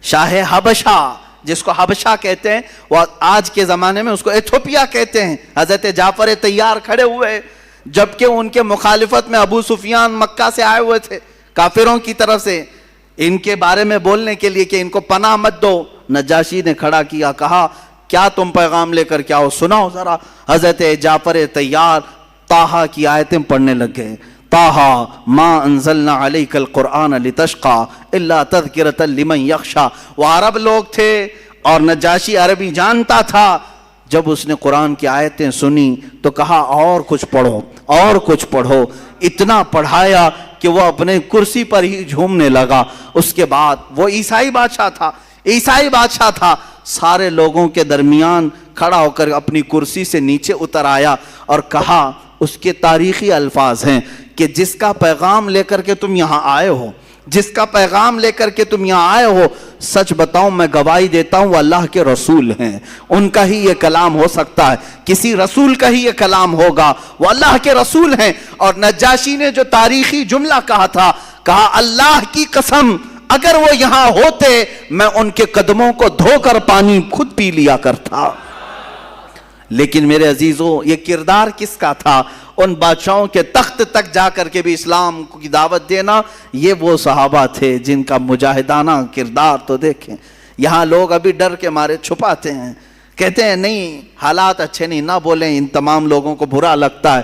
Speaker 1: شاہ حبشہ جس کو حبشہ کہتے ہیں, وہ آج کے زمانے میں اس کو ایتھوپیا کہتے ہیں. حضرت جعفر طیار کھڑے ہوئے جبکہ ان کے مخالفت میں ابو سفیان مکہ سے آئے ہوئے تھے کافروں کی طرف سے, ان کے بارے میں بولنے کے لیے کہ ان کو پناہ مت دو. نجاشی نے کھڑا کیا, کہا کیا تم پیغام لے کر کیا ہو, سناؤ ذرا. حضرت جعفر طیار طٰہٰ کی آیتیں پڑھنے لگ گئے. طٰہٰ ما انزلنا علیک القرآن لتشقى الا تذکرۃ لمن یخشیٰ. وہ عرب لوگ تھے اور نجاشی عربی جانتا تھا. جب اس نے قرآن کی آیتیں سنی تو کہا اور کچھ پڑھو, اور کچھ پڑھو. اتنا پڑھایا کہ وہ اپنے کرسی پر ہی جھومنے لگا. اس کے بعد وہ عیسائی بادشاہ تھا, سارے لوگوں کے درمیان کھڑا ہو کر اپنی کرسی سے نیچے اتر آیا اور کہا, اس کے تاریخی الفاظ ہیں کہ جس کا پیغام لے کر کے تم یہاں آئے ہو, سچ بتاؤں میں گواہی دیتا ہوں وہ اللہ کے رسول ہیں. ان کا ہی یہ کلام ہو سکتا ہے, کسی رسول کا ہی یہ کلام ہوگا, وہ اللہ کے رسول ہیں. اور نجاشی نے جو تاریخی جملہ کہا تھا, کہا اللہ کی قسم اگر وہ یہاں ہوتے میں ان کے قدموں کو دھو کر پانی خود پی لیا کرتا. لیکن میرے عزیزوں یہ کردار کس کا تھا؟ ان بادشاہوں کے تخت تک جا کر کے بھی اسلام کی دعوت دینا, یہ وہ صحابہ تھے جن کا مجاہدانہ کردار تو دیکھیں. یہاں لوگ ابھی ڈر کے مارے چھپاتے ہیں, کہتے ہیں نہیں حالات اچھے نہیں, نہ بولیں, ان تمام لوگوں کو برا لگتا ہے.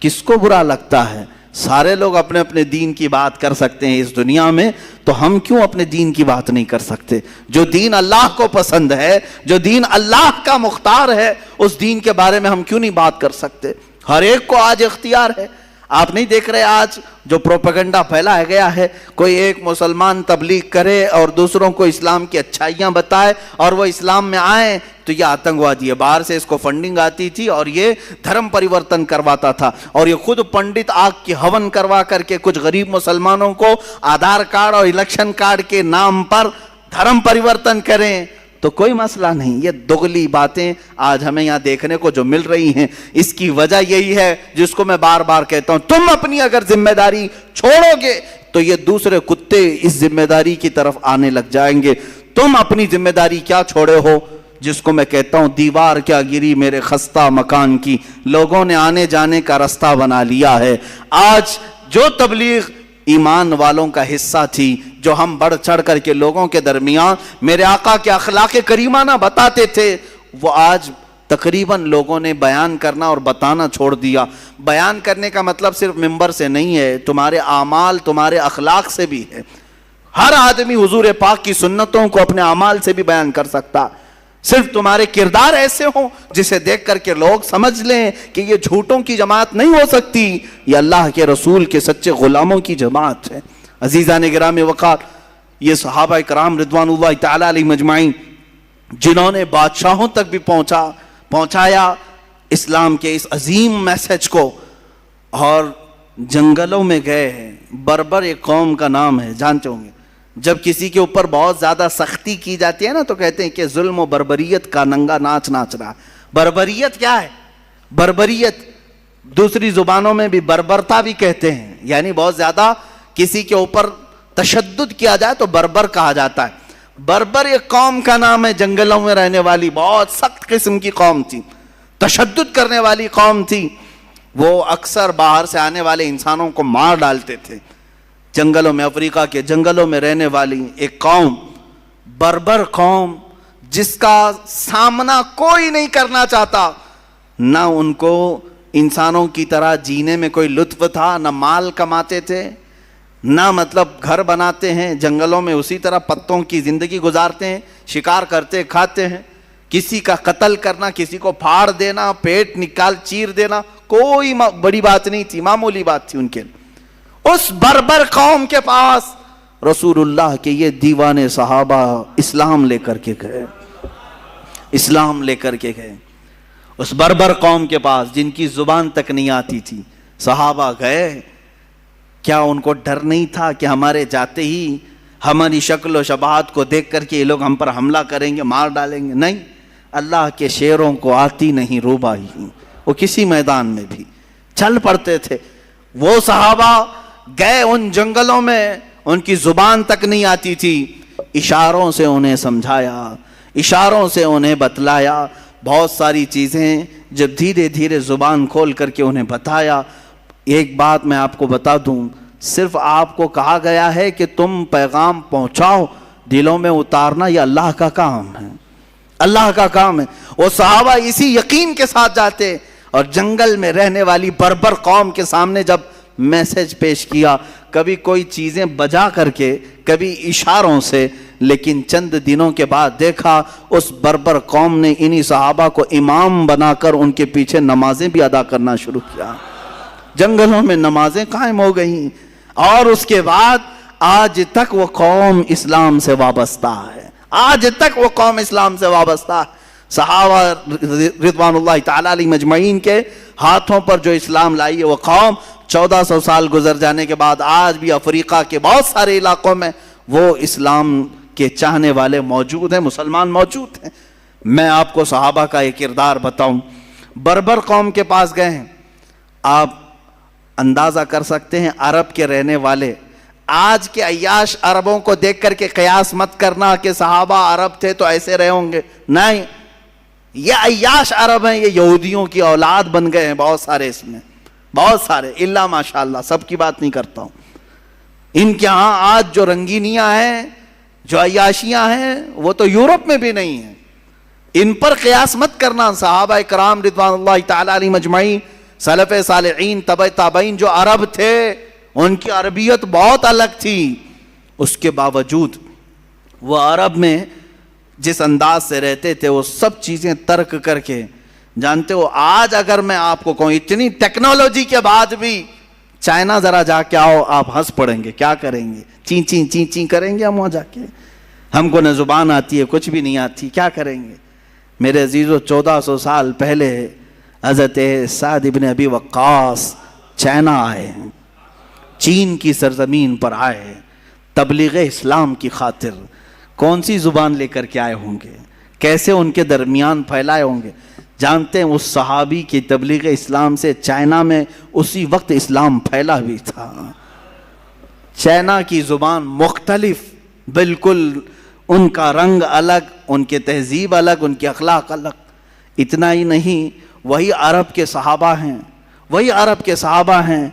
Speaker 1: کس کو برا لگتا ہے؟ سارے لوگ اپنے اپنے دین کی بات کر سکتے ہیں اس دنیا میں, تو ہم کیوں اپنے دین کی بات نہیں کر سکتے؟ جو دین اللہ کو پسند ہے, جو دین اللہ کا مختار ہے, اس دین کے بارے میں ہم کیوں نہیں بات کر سکتے؟ ہر ایک کو آج اختیار ہے. آپ نہیں دیکھ رہے آج جو پروپیگنڈا پھیلایا گیا ہے, کوئی ایک مسلمان تبلیغ کرے اور دوسروں کو اسلام کی اچھائیاں بتائے اور وہ اسلام میں آئیں, تو یہ آتنکوادی ہے، باہر سے اس کو فنڈنگ آتی تھی اور یہ دھرم پریورتن کرواتا تھا، اور یہ خود پنڈت آگ کی ہون کروا کر کے کچھ غریب مسلمانوں کو آدھار کارڈ اور الیکشن کارڈ کے نام پر دھرم پریورتن کریں تو کوئی مسئلہ نہیں۔ یہ دگلی باتیں آج ہمیں یہاں دیکھنے کو جو مل رہی ہیں، اس کی وجہ یہی ہے جس کو میں بار بار کہتا ہوں، تم اپنی اگر ذمہ داری چھوڑو گے تو یہ دوسرے کتے اس ذمہ داری کی طرف آنے لگ جائیں گے۔ تم اپنی ذمہ داری کیا چھوڑے ہو؟ جس کو میں کہتا ہوں دیوار کیا گری میرے خستہ مکان کی، لوگوں نے آنے جانے کا رستہ بنا لیا ہے۔ آج جو تبلیغ ایمان والوں کا حصہ تھی، جو ہم بڑھ چڑھ کر کے لوگوں کے درمیان میرے آقا کے اخلاق کریمانہ بتاتے تھے، وہ آج تقریباً لوگوں نے بیان کرنا اور بتانا چھوڑ دیا۔ بیان کرنے کا مطلب صرف ممبر سے نہیں ہے، تمہارے اعمال تمہارے اخلاق سے بھی ہے۔ ہر آدمی حضور پاک کی سنتوں کو اپنے اعمال سے بھی بیان کر سکتا، صرف تمہارے کردار ایسے ہوں جسے دیکھ کر کے لوگ سمجھ لیں کہ یہ جھوٹوں کی جماعت نہیں ہو سکتی، یہ اللہ کے رسول کے سچے غلاموں کی جماعت ہے۔ عزیزان گرامی وقار، یہ صحابہ کرام رضوان اللہ تعالی علیہ مجمعین جنہوں نے بادشاہوں تک بھی پہنچایا اسلام کے اس عظیم میسج کو، اور جنگلوں میں گئے ہیں۔ بربر ایک قوم کا نام ہے، جانتے ہوں گے۔ جب کسی کے اوپر بہت زیادہ سختی کی جاتی ہے نا تو کہتے ہیں کہ ظلم و بربریت کا ننگا ناچ ناچ رہا۔ بربریت کیا ہے؟ بربریت دوسری زبانوں میں بھی بربرتا بھی کہتے ہیں، یعنی بہت زیادہ کسی کے اوپر تشدد کیا جائے تو بربر کہا جاتا ہے۔ بربر ایک قوم کا نام ہے، جنگلوں میں رہنے والی بہت سخت قسم کی قوم تھی، تشدد کرنے والی قوم تھی۔ وہ اکثر باہر سے آنے والے انسانوں کو مار ڈالتے تھے۔ جنگلوں میں، افریقہ کے جنگلوں میں رہنے والی ایک قوم، بربر قوم، جس کا سامنا کوئی نہیں کرنا چاہتا۔ نہ ان کو انسانوں کی طرح جینے میں کوئی لطف تھا، نہ مال کماتے تھے، نہ مطلب گھر بناتے ہیں جنگلوں میں اسی طرح پتوں کی زندگی گزارتے ہیں، شکار کرتے کھاتے ہیں۔ کسی کا قتل کرنا، کسی کو پھاڑ دینا، پیٹ نکال چیر دینا کوئی بڑی بات نہیں تھی، معمولی بات تھی ان کے۔ اس بربر قوم کے پاس رسول اللہ کے یہ دیوانے صحابہ اسلام لے کر کے گئے، اسلام لے کر کے گئے۔ اس بربر قوم کے پاس جن کی زبان تک نہیں آتی تھی، صحابہ گئے۔ کیا ان کو ڈر نہیں تھا کہ ہمارے جاتے ہی ہماری شکل و شباہت کو دیکھ کر کے یہ لوگ ہم پر حملہ کریں گے، مار ڈالیں گے؟ نہیں، اللہ کے شیروں کو آتی نہیں روبائی، وہ کسی میدان میں بھی چل پڑتے تھے۔ وہ صحابہ گئے ان جنگلوں میں، ان کی زبان تک نہیں آتی تھی، اشاروں سے انہیں سمجھایا، اشاروں سے انہیں بتلایا بہت ساری چیزیں۔ جب دھیرے دھیرے زبان کھول کر کے انہیں بتایا، ایک بات میں آپ کو بتا دوں، صرف آپ کو کہا گیا ہے کہ تم پیغام پہنچاؤ، دلوں میں اتارنا یہ اللہ کا کام ہے، اللہ کا کام ہے۔ وہ صحابہ اسی یقین کے ساتھ جاتے، اور جنگل میں رہنے والی بربر قوم کے سامنے جب میسج پیش کیا، کبھی کوئی چیزیں بجا کر کے، کبھی اشاروں سے، لیکن چند دنوں کے بعد دیکھا اس بربر قوم نے انہی صحابہ کو امام بنا کر ان کے پیچھے نمازیں بھی ادا کرنا شروع کیا۔ جنگلوں میں نمازیں قائم ہو گئیں، اور اس کے بعد آج تک وہ قوم اسلام سے وابستہ ہے، آج تک وہ قوم اسلام سے وابستہ ہے۔ صحابہ رضوان اللہ تعالی علیہ مجمعین کے ہاتھوں پر جو اسلام لائی ہے وہ قوم 1400 سال گزر جانے کے بعد آج بھی افریقہ کے بہت سارے علاقوں میں وہ اسلام کے چاہنے والے موجود ہیں، مسلمان موجود ہیں۔ میں آپ کو صحابہ کا ایک کردار بتاؤں۔ بربر قوم کے پاس گئے ہیں، آپ اندازہ کر سکتے ہیں عرب کے رہنے والے، آج کے عیاش عربوں کو دیکھ کر کے قیاس مت کرنا کہ صحابہ عرب تھے تو ایسے رہے ہوں گے، نہیں، یہ عیاش عرب ہیں، یہ یہودیوں کی اولاد بن گئے ہیں بہت سارے، اس میں بہت سارے، اللہ ماشاءاللہ، سب کی بات نہیں کرتا ہوں۔ ان کے ہاں آج جو رنگینیاں ہیں، جو عیاشیاں ہیں، وہ تو یورپ میں بھی نہیں ہیں۔ ان پر قیاس مت کرنا۔ صحابہ کرام رضوان اللہ تعالی علیہ مجمعین، سلف صالحین، تبع تابعین جو عرب تھے، ان کی عربیت بہت الگ تھی، اس کے باوجود وہ عرب میں جس انداز سے رہتے تھے وہ سب چیزیں ترک کر کے، جانتے ہو آج اگر میں آپ کو کہوں اتنی ٹیکنالوجی کے بعد بھی چائنا ذرا جا کے آؤ، آپ ہنس پڑیں گے، کیا کریں گے؟ چین چین چین چین کریں گے ہم وہاں جا کے، ہم کو نہ زبان آتی ہے، کچھ بھی نہیں آتی، کیا کریں گے؟ میرے عزیزو 1400 سال پہلے حضرت سعد ابن ابی وقاص چائنا آئے ہیں، چین کی سرزمین پر آئے تبلیغ اسلام کی خاطر۔ کون سی زبان لے کر کے آئے ہوں گے، کیسے ان کے درمیان پھیلائے ہوں گے؟ جانتے ہیں اس صحابی کی تبلیغ اسلام سے چائنا میں اسی وقت اسلام پھیلا بھی تھا۔ چائنا کی زبان مختلف، بالکل ان کا رنگ الگ، ان کے تہذیب الگ، ان کے اخلاق الگ۔ اتنا ہی نہیں، وہی عرب کے صحابہ ہیں، وہی عرب کے صحابہ ہیں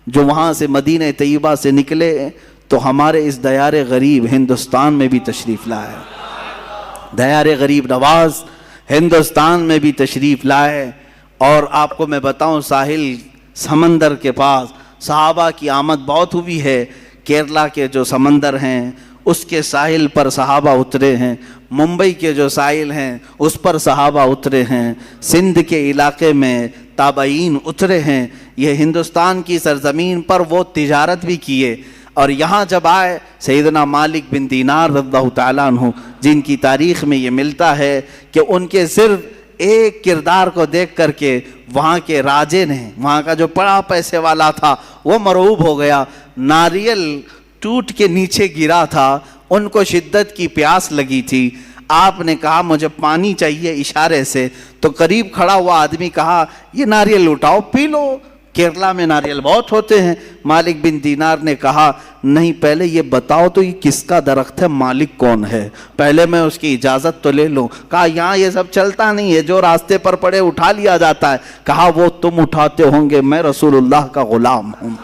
Speaker 1: جو وہاں سے مدینہ طیبہ سے نکلے تو ہمارے اس دیار غریب ہندوستان میں بھی تشریف لائے، دیار غریب نواز ہندوستان میں بھی تشریف لائے۔ اور آپ کو میں بتاؤں، ساحل سمندر کے پاس صحابہ کی آمد بہت ہوئی ہے۔ کیرلا کے جو سمندر ہیں اس کے ساحل پر صحابہ اترے ہیں، ممبئی کے جو ساحل ہیں اس پر صحابہ اترے ہیں، سندھ کے علاقے میں تابعین اترے ہیں۔ یہ ہندوستان کی سرزمین پر وہ تجارت بھی کیے، اور یہاں جب آئے سیدنا مالک بن دینار رضی اللہ تعالیٰ عنہ، جن کی تاریخ میں یہ ملتا ہے کہ ان کے صرف ایک کردار کو دیکھ کر کے وہاں کے راجے نے، وہاں کا جو بڑا پیسے والا تھا، وہ مرعوب ہو گیا۔ ناریل ٹوٹ کے نیچے گرا تھا، ان کو شدت کی پیاس لگی تھی۔ آپ نے کہا مجھے پانی چاہیے اشارے سے، تو قریب کھڑا ہوا آدمی کہا یہ ناریل اٹھاؤ پی لو، کیرلا میں ناریل بہت ہوتے ہیں۔ مالک بن دینار نے کہا نہیں، پہلے یہ بتاؤ تو یہ کس کا درخت ہے، مالک کون ہے، پہلے میں اس کی اجازت تو لے لوں۔ کہا یہاں یہ سب چلتا نہیں ہے، جو راستے پر پڑے اٹھا لیا جاتا ہے۔ کہا وہ تم اٹھاتے ہوں گے، میں رسول اللہ کا غلام ہوں،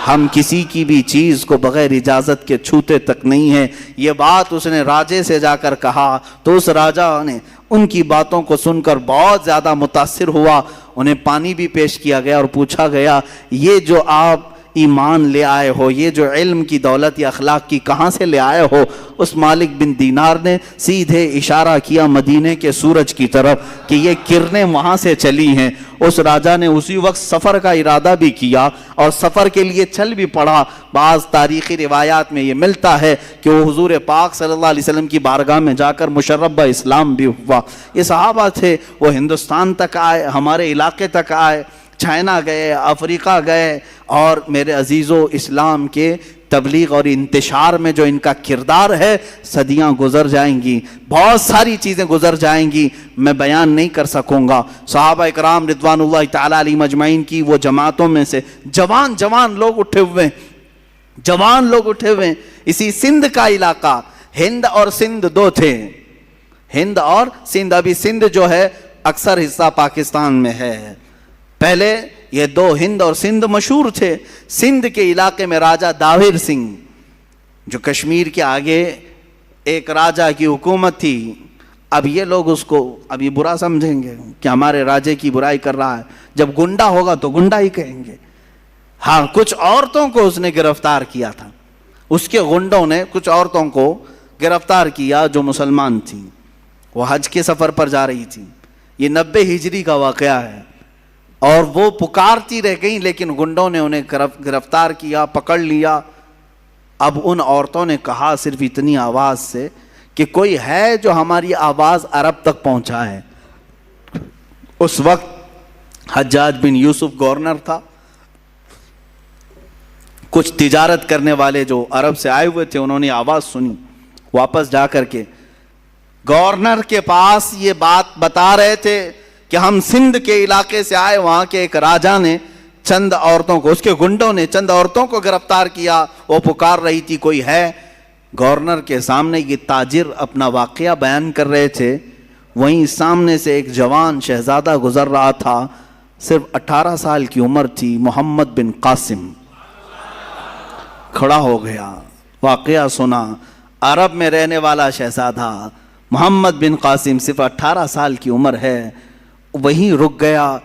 Speaker 1: ہم کسی کی بھی چیز کو بغیر اجازت کے چھوتے تک نہیں ہیں۔ یہ بات اس نے راجے سے جا کر کہا تو اس راجہ نے ان کی باتوں کو سن کر بہت زیادہ متاثر ہوا۔ انہیں پانی بھی پیش کیا گیا اور پوچھا گیا یہ جو آپ ایمان لے آئے ہو، یہ جو علم کی دولت یا اخلاق کی کہاں سے لے آئے ہو؟ اس مالک بن دینار نے سیدھے اشارہ کیا مدینے کے سورج کی طرف کہ یہ کرنیں وہاں سے چلی ہیں۔ اس راجہ نے اسی وقت سفر کا ارادہ بھی کیا اور سفر کے لیے چل بھی پڑا۔ بعض تاریخی روایات میں یہ ملتا ہے کہ وہ حضور پاک صلی اللہ علیہ وسلم کی بارگاہ میں جا کر مشرب اسلام بھی ہوا۔ یہ صحابہ تھے، وہ ہندوستان تک آئے، ہمارے علاقے تک آئے، چائنا گئے، افریقہ گئے، اور میرے عزیزو اسلام کے تبلیغ اور انتشار میں جو ان کا کردار ہے، صدیاں گزر جائیں گی، بہت ساری چیزیں گزر جائیں گی، میں بیان نہیں کر سکوں گا۔ صحابہ اکرام رضوان اللہ تعالیٰ علیہ مجمعین کی وہ جماعتوں میں سے جوان لوگ اٹھے ہوئے ہیں۔ اسی سندھ کا علاقہ، ہند اور سندھ دو تھے، ہند اور سندھ۔ ابھی سندھ جو ہے اکثر حصہ پاکستان میں ہے، پہلے یہ دو ہند اور سندھ مشہور تھے۔ سندھ کے علاقے میں راجہ داہر سنگھ، جو کشمیر کے آگے ایک راجہ کی حکومت تھی۔ اب یہ لوگ اس کو ابھی برا سمجھیں گے کہ ہمارے راجے کی برائی کر رہا ہے، جب گنڈا ہوگا تو گنڈا ہی کہیں گے۔ ہاں، کچھ عورتوں کو اس نے گرفتار کیا تھا، اس کے گنڈوں نے کچھ عورتوں کو گرفتار کیا جو مسلمان تھیں، وہ حج کے سفر پر جا رہی تھیں۔ یہ 90 ہجری کا واقعہ ہے، اور وہ پکارتی رہ گئیں، لیکن گنڈوں نے انہیں گرفتار کیا، پکڑ لیا۔ اب ان عورتوں نے کہا صرف اتنی آواز سے کہ کوئی ہے جو ہماری آواز عرب تک پہنچائے۔ اس وقت حجاج بن یوسف گورنر تھا، کچھ تجارت کرنے والے جو عرب سے آئے ہوئے تھے انہوں نے آواز سنی، واپس جا کر کے گورنر کے پاس یہ بات بتا رہے تھے کہ ہم سندھ کے علاقے سے آئے، وہاں کے ایک راجہ نے چند عورتوں کو، اس کے گنڈوں نے چند عورتوں کو گرفتار کیا، وہ پکار رہی تھی کوئی ہے۔ گورنر کے سامنے یہ تاجر اپنا واقعہ بیان کر رہے تھے، وہیں سامنے سے ایک جوان شہزادہ گزر رہا تھا، صرف 18 سال کی عمر تھی، محمد بن قاسم۔ کھڑا ہو گیا، واقعہ سنا، عرب میں رہنے والا شہزادہ محمد بن قاسم، صرف 18 سال کی عمر ہے، وہیں رک گیا۔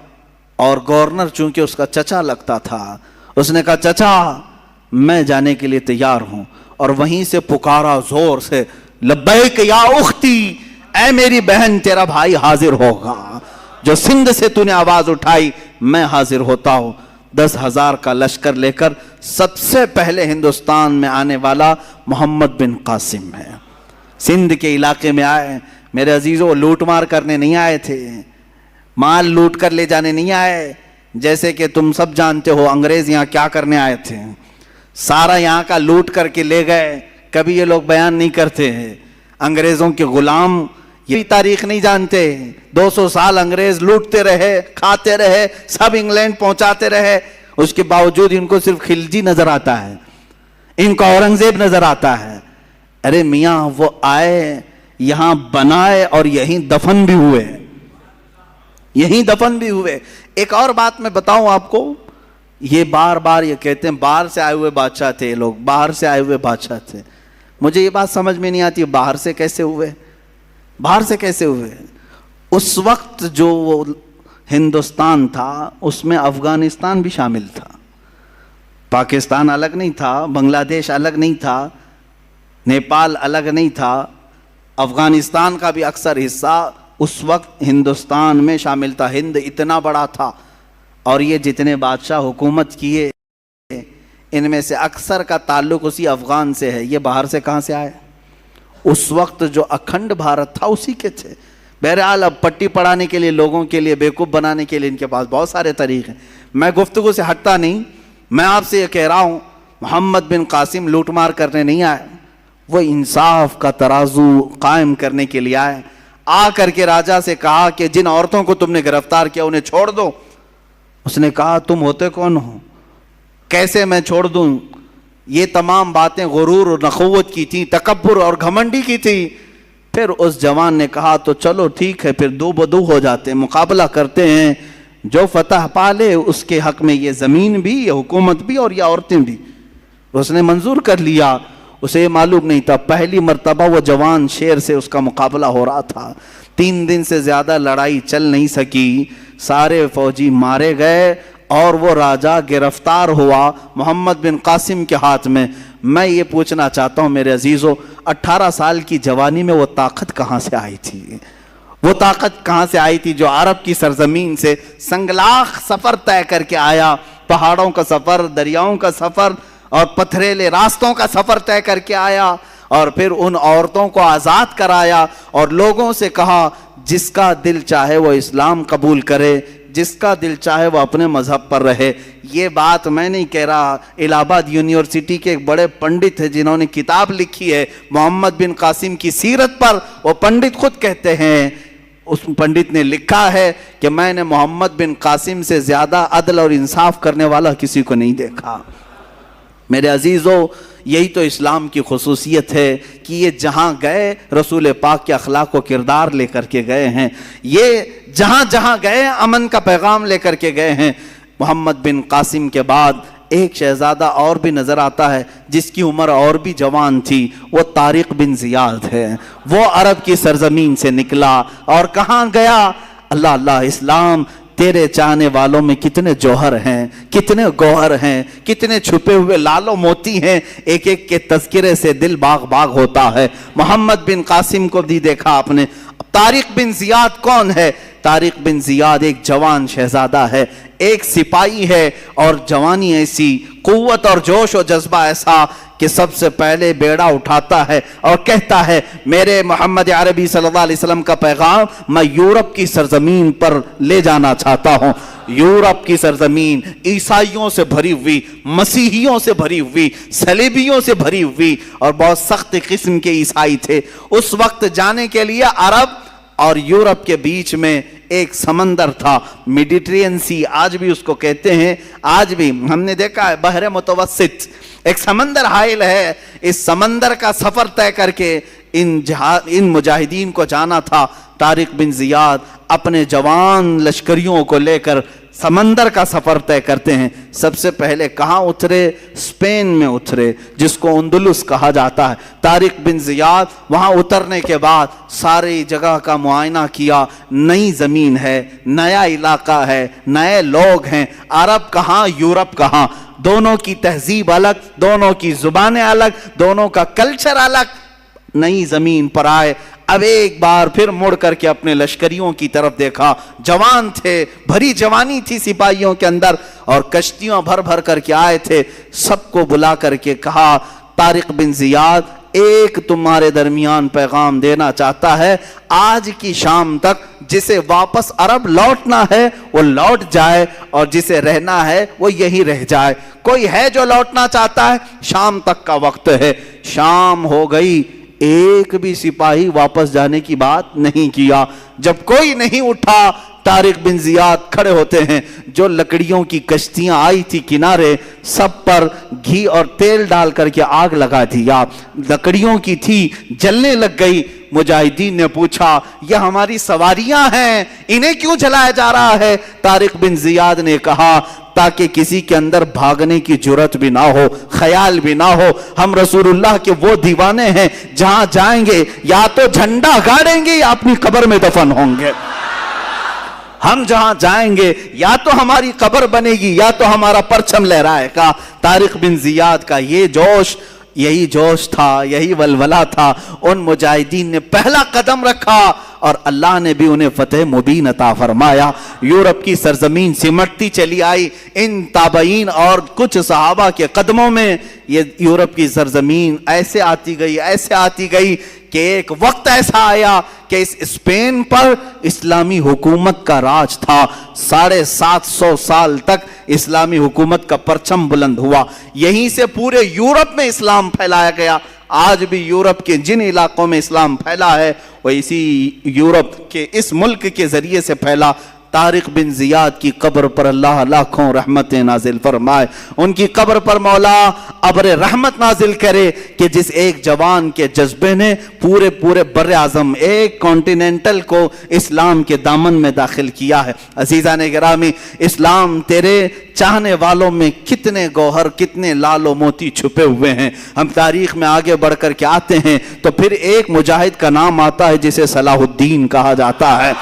Speaker 1: اور گورنر چونکہ اس کا چچا لگتا تھا، اس نے کہا چچا میں جانے کے لیے تیار ہوں، اور وہیں سے پکارا زور سے، لبیک یا اختی، اے میری بہن تیرا بھائی حاضر ہوگا، جو سندھ سے تو نے آواز اٹھائی میں حاضر ہوتا ہوں۔ 10,000 کا لشکر لے کر سب سے پہلے ہندوستان میں آنے والا محمد بن قاسم ہے۔ سندھ کے علاقے میں آئے، میرے عزیزوں لوٹ مار کرنے نہیں آئے تھے، مال لوٹ کر لے جانے نہیں آئے. جیسے کہ تم سب جانتے ہو انگریز یہاں کیا کرنے آئے تھے، سارا یہاں کا لوٹ کر کے لے گئے. کبھی یہ لوگ بیان نہیں کرتے ہیں. انگریزوں کے غلام یہ تاریخ نہیں جانتے. 200 سال انگریز لوٹتے رہے، کھاتے رہے، سب انگلینڈ پہنچاتے رہے. اس کے باوجود ان کو صرف خلجی نظر آتا ہے، ان کو اورنگزیب نظر آتا ہے. ارے میاں وہ آئے، یہاں بنائے اور یہیں دفن بھی ہوئے، یہیں دفن بھی ہوئے. ایک اور بات میں بتاؤں آپ کو، یہ بار بار یہ کہتے ہیں باہر سے آئے ہوئے بادشاہ تھے یہ لوگ، باہر سے آئے ہوئے بادشاہ تھے. مجھے یہ بات سمجھ میں نہیں آتی باہر سے کیسے ہوئے، باہر سے کیسے ہوئے. اس وقت جو وہ ہندوستان تھا اس میں افغانستان بھی شامل تھا، پاکستان الگ نہیں تھا، بنگلہ دیش الگ نہیں تھا، نیپال الگ نہیں تھا. افغانستان کا بھی اکثر حصہ اس وقت ہندوستان میں شامل تھا. ہند اتنا بڑا تھا اور یہ جتنے بادشاہ حکومت کیے ان میں سے اکثر کا تعلق اسی افغان سے ہے. یہ باہر سے کہاں سے آئے؟ اس وقت جو اکھنڈ بھارت تھا اسی کے تھے. بہرحال اب پٹی پڑھانے کے لیے، لوگوں کے لیے بیوقوف بنانے کے لیے ان کے پاس بہت سارے طریقے ہیں. میں گفتگو سے ہٹتا نہیں، میں آپ سے یہ کہہ رہا ہوں محمد بن قاسم لوٹ مار کرنے نہیں آئے، وہ انصاف کا ترازو قائم کرنے کے لیے آئے. آ کر کے راجا سے کہا کہ جن عورتوں کو تم نے گرفتار کیا انہیں چھوڑ دو. اس نے کہا تم ہوتے کون ہو، کیسے میں چھوڑ دوں؟ یہ تمام باتیں غرور اور نخوت کی تھی، تکبر اور گھمنڈی کی تھی. پھر اس جوان نے کہا تو چلو ٹھیک ہے، پھر دو بدو ہو جاتے ہیں، مقابلہ کرتے ہیں، جو فتح پالے اس کے حق میں یہ زمین بھی، یہ حکومت بھی اور یہ عورتیں بھی. اس نے منظور کر لیا. اسے یہ معلوم نہیں تھا پہلی مرتبہ وہ جوان شیر سے اس کا مقابلہ ہو رہا تھا. 3 دن سے زیادہ لڑائی چل نہیں سکی، سارے فوجی مارے گئے اور وہ راجہ گرفتار ہوا محمد بن قاسم کے ہاتھ میں. میں یہ پوچھنا چاہتا ہوں میرے عزیزو، 18 سال کی جوانی میں وہ طاقت کہاں سے آئی تھی؟ وہ طاقت کہاں سے آئی تھی جو عرب کی سرزمین سے سنگلاخ سفر طے کر کے آیا، پہاڑوں کا سفر، دریاؤں کا سفر اور پتھریلے راستوں کا سفر طے کر کے آیا، اور پھر ان عورتوں کو آزاد کرایا اور لوگوں سے کہا جس کا دل چاہے وہ اسلام قبول کرے، جس کا دل چاہے وہ اپنے مذہب پر رہے. یہ بات میں نہیں کہہ رہا، الہ آباد یونیورسٹی کے ایک بڑے پنڈت ہیں جنہوں نے کتاب لکھی ہے محمد بن قاسم کی سیرت پر، وہ پنڈت خود کہتے ہیں، اس پنڈت نے لکھا ہے کہ میں نے محمد بن قاسم سے زیادہ عدل اور انصاف کرنے والا کسی کو نہیں دیکھا. میرے عزیزو یہی تو اسلام کی خصوصیت ہے کہ یہ جہاں گئے رسول پاک کے اخلاق و کردار لے کر کے گئے ہیں، یہ جہاں جہاں گئے امن کا پیغام لے کر کے گئے ہیں. محمد بن قاسم کے بعد ایک شہزادہ اور بھی نظر آتا ہے جس کی عمر اور بھی جوان تھی، وہ طارق بن زیاد ہے. وہ عرب کی سرزمین سے نکلا اور کہاں گیا؟ اللہ اللہ، اسلام تیرے چاہنے والوں میں کتنے جوہر ہیں، کتنے گوہر ہیں، کتنے چھپے ہوئے لال و موتی ہیں، ایک ایک کے تذکرے سے دل باغ باغ ہوتا ہے. محمد بن قاسم کو بھی دیکھا آپ نے. طارق بن زیاد کون ہے؟ طارق بن زیاد ایک جوان شہزادہ ہے، ایک سپاہی ہے، اور جوانی ایسی، قوت اور جوش و جذبہ ایسا کہ سب سے پہلے بیڑا اٹھاتا ہے اور کہتا ہے میرے محمد عربی صلی اللہ علیہ وسلم کا پیغام میں یورپ کی سرزمین پر لے جانا چاہتا ہوں. یورپ کی سرزمین عیسائیوں سے بھری ہوئی، مسیحیوں سے بھری ہوئی، صلیبیوں سے بھری ہوئی، اور بہت سخت قسم کے عیسائی تھے. اس وقت جانے کے لیے عرب اور یورپ کے بیچ میں ایک سمندر تھا، میڈیٹرین سی آج بھی اس کو کہتے ہیں. آج بھی ہم نے دیکھا ہے بحر متوسط ایک سمندر حائل ہے. اس سمندر کا سفر طے کر کے ان مجاہدین کو جانا تھا. طارق بن زیاد اپنے جوان لشکریوں کو لے کر سمندر کا سفر طے کرتے ہیں. سب سے پہلے کہاں اترے؟ اسپین میں اترے، جس کو اندلس کہا جاتا ہے. طارق بن زیاد وہاں اترنے کے بعد ساری جگہ کا معائنہ کیا. نئی زمین ہے، نیا علاقہ ہے، نئے لوگ ہیں. عرب کہاں، یورپ کہاں، دونوں کی تہذیب الگ، دونوں کی زبانیں الگ، دونوں کا کلچر الگ. نئی زمین پر آئے. اب ایک بار پھر مڑ کر کے اپنے لشکریوں کی طرف دیکھا. جوان تھے، بھری جوانی تھی سپاہیوں کے اندر، اور کشتیاں بھر بھر کر کے آئے تھے. سب کو بلا کر کے کہا طارق بن زیاد ایک تمہارے درمیان پیغام دینا چاہتا ہے، آج کی شام تک جسے واپس عرب لوٹنا ہے وہ لوٹ جائے، اور جسے رہنا ہے وہ یہی رہ جائے۔ کوئی ہے جو لوٹنا چاہتا ہے؟ شام تک کا وقت ہے۔ شام ہو گئی، ایک بھی سپاہی واپس جانے کی بات نہیں کیا۔ جب کوئی نہیں اٹھا، طارق بن زیاد کھڑے ہوتے ہیں۔ جو لکڑیوں کی کشتیاں آئی تھی کنارے، سب پر گھی اور تیل ڈال کر کے آگ لگا دیا، لکڑیوں کی تھی، جلنے لگ گئی۔ مجاہدین نے پوچھا یہ ہماری سواریاں ہیں، انہیں کیوں جلایا جا رہا ہے؟ طارق بن زیاد نے کہا تاکہ کسی کے اندر بھاگنے کی جرت بھی نہ ہو، خیال بھی نہ ہو۔ ہم رسول اللہ کے وہ دیوانے ہیں، جہاں جائیں گے یا تو جھنڈا گاڑیں گے یا اپنی قبر میں دفن ہوں گے۔ ہم جہاں جائیں گے یا تو ہماری قبر بنے گی یا تو ہمارا پرچم لہرائے گا۔ طارق بن زیاد کا یہ جوش، یہی جوش تھا، یہی ولولہ تھا۔ ان مجاہدین نے پہلا قدم رکھا اور اللہ نے بھی انہیں فتح مبین عطا فرمایا۔ یورپ کی سرزمین سمٹتی چلی آئی ان تابعین اور کچھ صحابہ کے قدموں میں۔ یہ یورپ کی سرزمین ایسے آتی گئی، ایسے آتی گئی کہ ایک وقت ایسا آیا کہ اس اسپین پر اسلامی حکومت کا راج تھا۔ 750 سال تک اسلامی حکومت کا پرچم بلند ہوا، یہیں سے پورے یورپ میں اسلام پھیلایا گیا۔ آج بھی یورپ کے جن علاقوں میں اسلام پھیلا ہے وہ اسی یورپ کے اس ملک کے ذریعے سے پھیلا۔ طارق بن زیاد کی قبر پر اللہ لاکھوں رحمتیں نازل فرمائے، ان کی قبر پر مولا ابر رحمت نازل کرے کہ جس ایک جوان کے جذبے نے پورے بر اعظم ایک کانٹیننٹل کو اسلام کے دامن میں داخل کیا ہے۔ عزیزان گرامی، اسلام تیرے چاہنے والوں میں کتنے گوہر، کتنے لال و موتی چھپے ہوئے ہیں۔ ہم تاریخ میں آگے بڑھ کر کے آتے ہیں تو پھر ایک مجاہد کا نام آتا ہے جسے صلاح الدین کہا جاتا ہے۔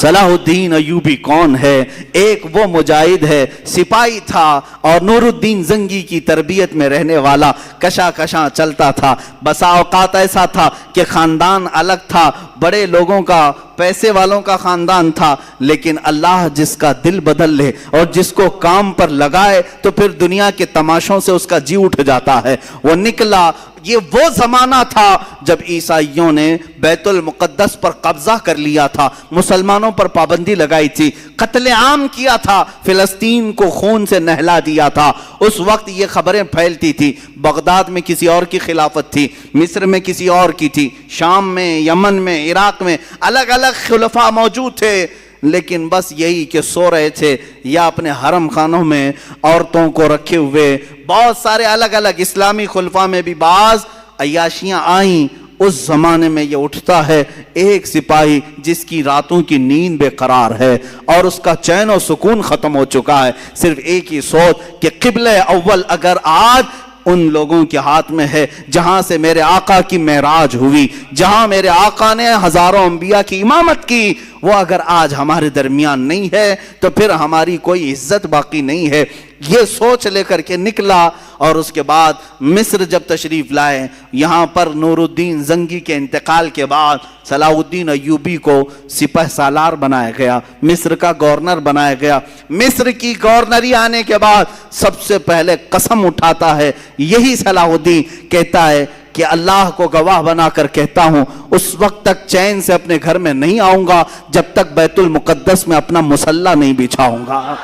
Speaker 1: صلاح الدین ایوبی کون ہے؟ ایک وہ مجاہد ہے، سپاہی تھا اور نور الدین زنگی کی تربیت میں رہنے والا، کشا چلتا تھا۔ بسا اوقات ایسا تھا کہ خاندان الگ تھا، بڑے لوگوں کا، پیسے والوں کا خاندان تھا، لیکن اللہ جس کا دل بدل لے اور جس کو کام پر لگائے تو پھر دنیا کے تماشوں سے اس کا جی اٹھ جاتا ہے۔ وہ نکلا۔ یہ وہ زمانہ تھا جب عیسائیوں نے بیت المقدس پر قبضہ کر لیا تھا، مسلمانوں پر پابندی لگائی تھی، قتل عام کیا تھا، فلسطین کو خون سے نہلا دیا تھا۔ اس وقت یہ خبریں پھیلتی تھی۔ بغداد میں کسی اور کی خلافت تھی، مصر میں کسی اور کی تھی، شام میں، یمن میں، عراق میں الگ الگ خلفاء موجود تھے، لیکن بس یہی کہ سو رہے تھے یا اپنے حرم خانوں میں عورتوں کو رکھے ہوئے۔ بہت سارے الگ الگ اسلامی خلفاء میں بھی بعض عیاشیاں آئیں۔ اس زمانے میں یہ اٹھتا ہے ایک سپاہی جس کی راتوں کی نیند بے قرار ہے اور اس کا چین و سکون ختم ہو چکا ہے، صرف ایک ہی سوچ کہ قبلہ اول اگر آج ان لوگوں کے ہاتھ میں ہے جہاں سے میرے آقا کی معراج ہوئی، جہاں میرے آقا نے ہزاروں انبیاء کی امامت کی، وہ اگر آج ہمارے درمیان نہیں ہے تو پھر ہماری کوئی عزت باقی نہیں ہے۔ یہ سوچ لے کر کے نکلا اور اس کے بعد مصر جب تشریف لائے، یہاں پر نور الدین زنگی کے انتقال کے بعد صلاح الدین ایوبی کو سپہ سالار بنایا گیا، مصر کا گورنر بنایا گیا۔ مصر کی گورنری آنے کے بعد سب سے پہلے قسم اٹھاتا ہے یہی صلاح الدین، کہتا ہے کہ اللہ کو گواہ بنا کر کہتا ہوں اس وقت تک چین سے اپنے گھر میں نہیں آؤں گا جب تک بیت المقدس میں اپنا مصلی نہیں بچھاؤں گا۔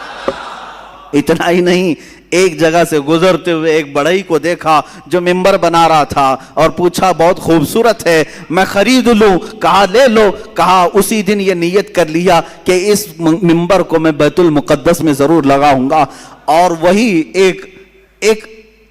Speaker 1: اتنا ہی نہیں، ایک جگہ سے گزرتے ہوئے ایک بڑھئی کو دیکھا جو ممبر بنا رہا تھا اور پوچھا بہت خوبصورت ہے، میں خرید لوں؟ کہا لے لو۔ کہا اسی دن یہ نیت کر لیا کہ اس ممبر کو میں بیت المقدس میں ضرور لگاؤں گا، اور وہی ایک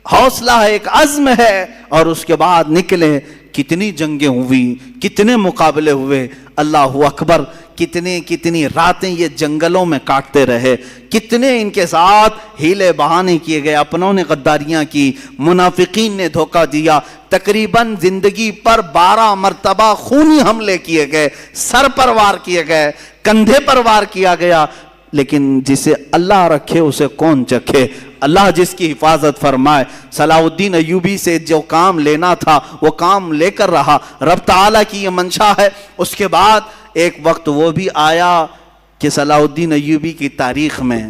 Speaker 1: حوصلہ ہے، ایک عزم ہے، اور اس کے بعد نکلے۔ کتنی جنگیں ہوئی، کتنے مقابلے ہوئے، اللہ اکبر، کتنی راتیں یہ جنگلوں میں کاٹتے رہے، کتنے ان کے ساتھ ہیلے بہانے کیے گئے، اپنوں نے غداریاں کی، منافقین نے دھوکہ دیا، تقریباً زندگی پر 12 مرتبہ خونی حملے کیے گئے، سر پر وار کیے گئے، کندھے پر وار کیا گیا، لیکن جسے اللہ رکھے اسے کون چکھے، اللہ جس کی حفاظت فرمائے۔ صلاح الدین ایوبی سے جو کام لینا تھا وہ کام لے کر رہا، رب تعالیٰ کی یہ منشا ہے۔ اس کے بعد ایک وقت وہ بھی آیا کہ صلاح الدین ایوبی کی تاریخ میں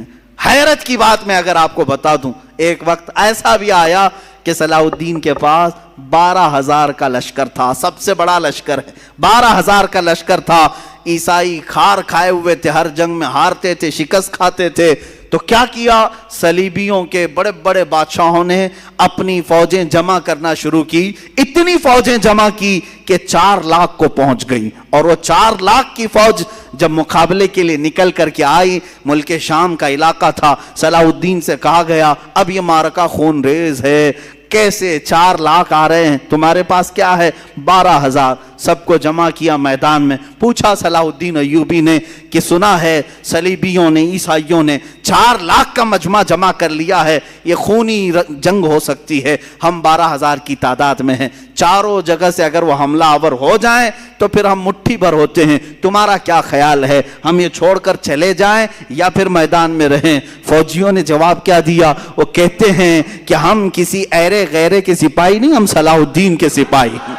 Speaker 1: حیرت کی بات میں اگر آپ کو بتا دوں، ایک وقت ایسا بھی آیا کہ کہ صلاح الدین کے پاس 12,000 کا لشکر تھا، سب سے بڑا لشکر ہے، 12,000 کا لشکر تھا۔ عیسائی کھار کھائے ہوئے تھے، ہر جنگ میں ہارتے تھے، شکست کھاتے تھے۔ تو کیا کیا؟ صلیبیوں کے بڑے بڑے بادشاہوں نے اپنی فوجیں جمع کرنا شروع کی، اتنی فوجیں جمع کی کہ 4 لاکھ کو پہنچ گئی، اور وہ 4 لاکھ کی فوج جب مقابلے کے لیے نکل کر کے آئی، ملک شام کا علاقہ تھا، صلاح الدین سے کہا گیا اب یہ معرکہ خون ریز ہے، کیسے 4 لاکھ آ رہے ہیں، تمہارے پاس کیا ہے؟ 12,000۔ سب کو جمع کیا میدان میں، پوچھا صلاح الدین ایوبی نے کہ سنا ہے صلیبیوں نے، عیسائیوں نے 4 لاکھ کا مجمع جمع کر لیا ہے، یہ خونی جنگ ہو سکتی ہے، ہم 12,000 کی تعداد میں ہیں، چاروں جگہ سے اگر وہ حملہ آور ہو جائیں تو پھر ہم مٹھی بھر ہوتے ہیں، تمہارا کیا خیال ہے، ہم یہ چھوڑ کر چلے جائیں یا پھر میدان میں رہیں؟ فوجیوں نے جواب کیا دیا؟ وہ کہتے ہیں کہ ہم کسی ایرے غیرے کے سپاہی نہیں، ہم صلاح الدین کے سپاہی ہیں۔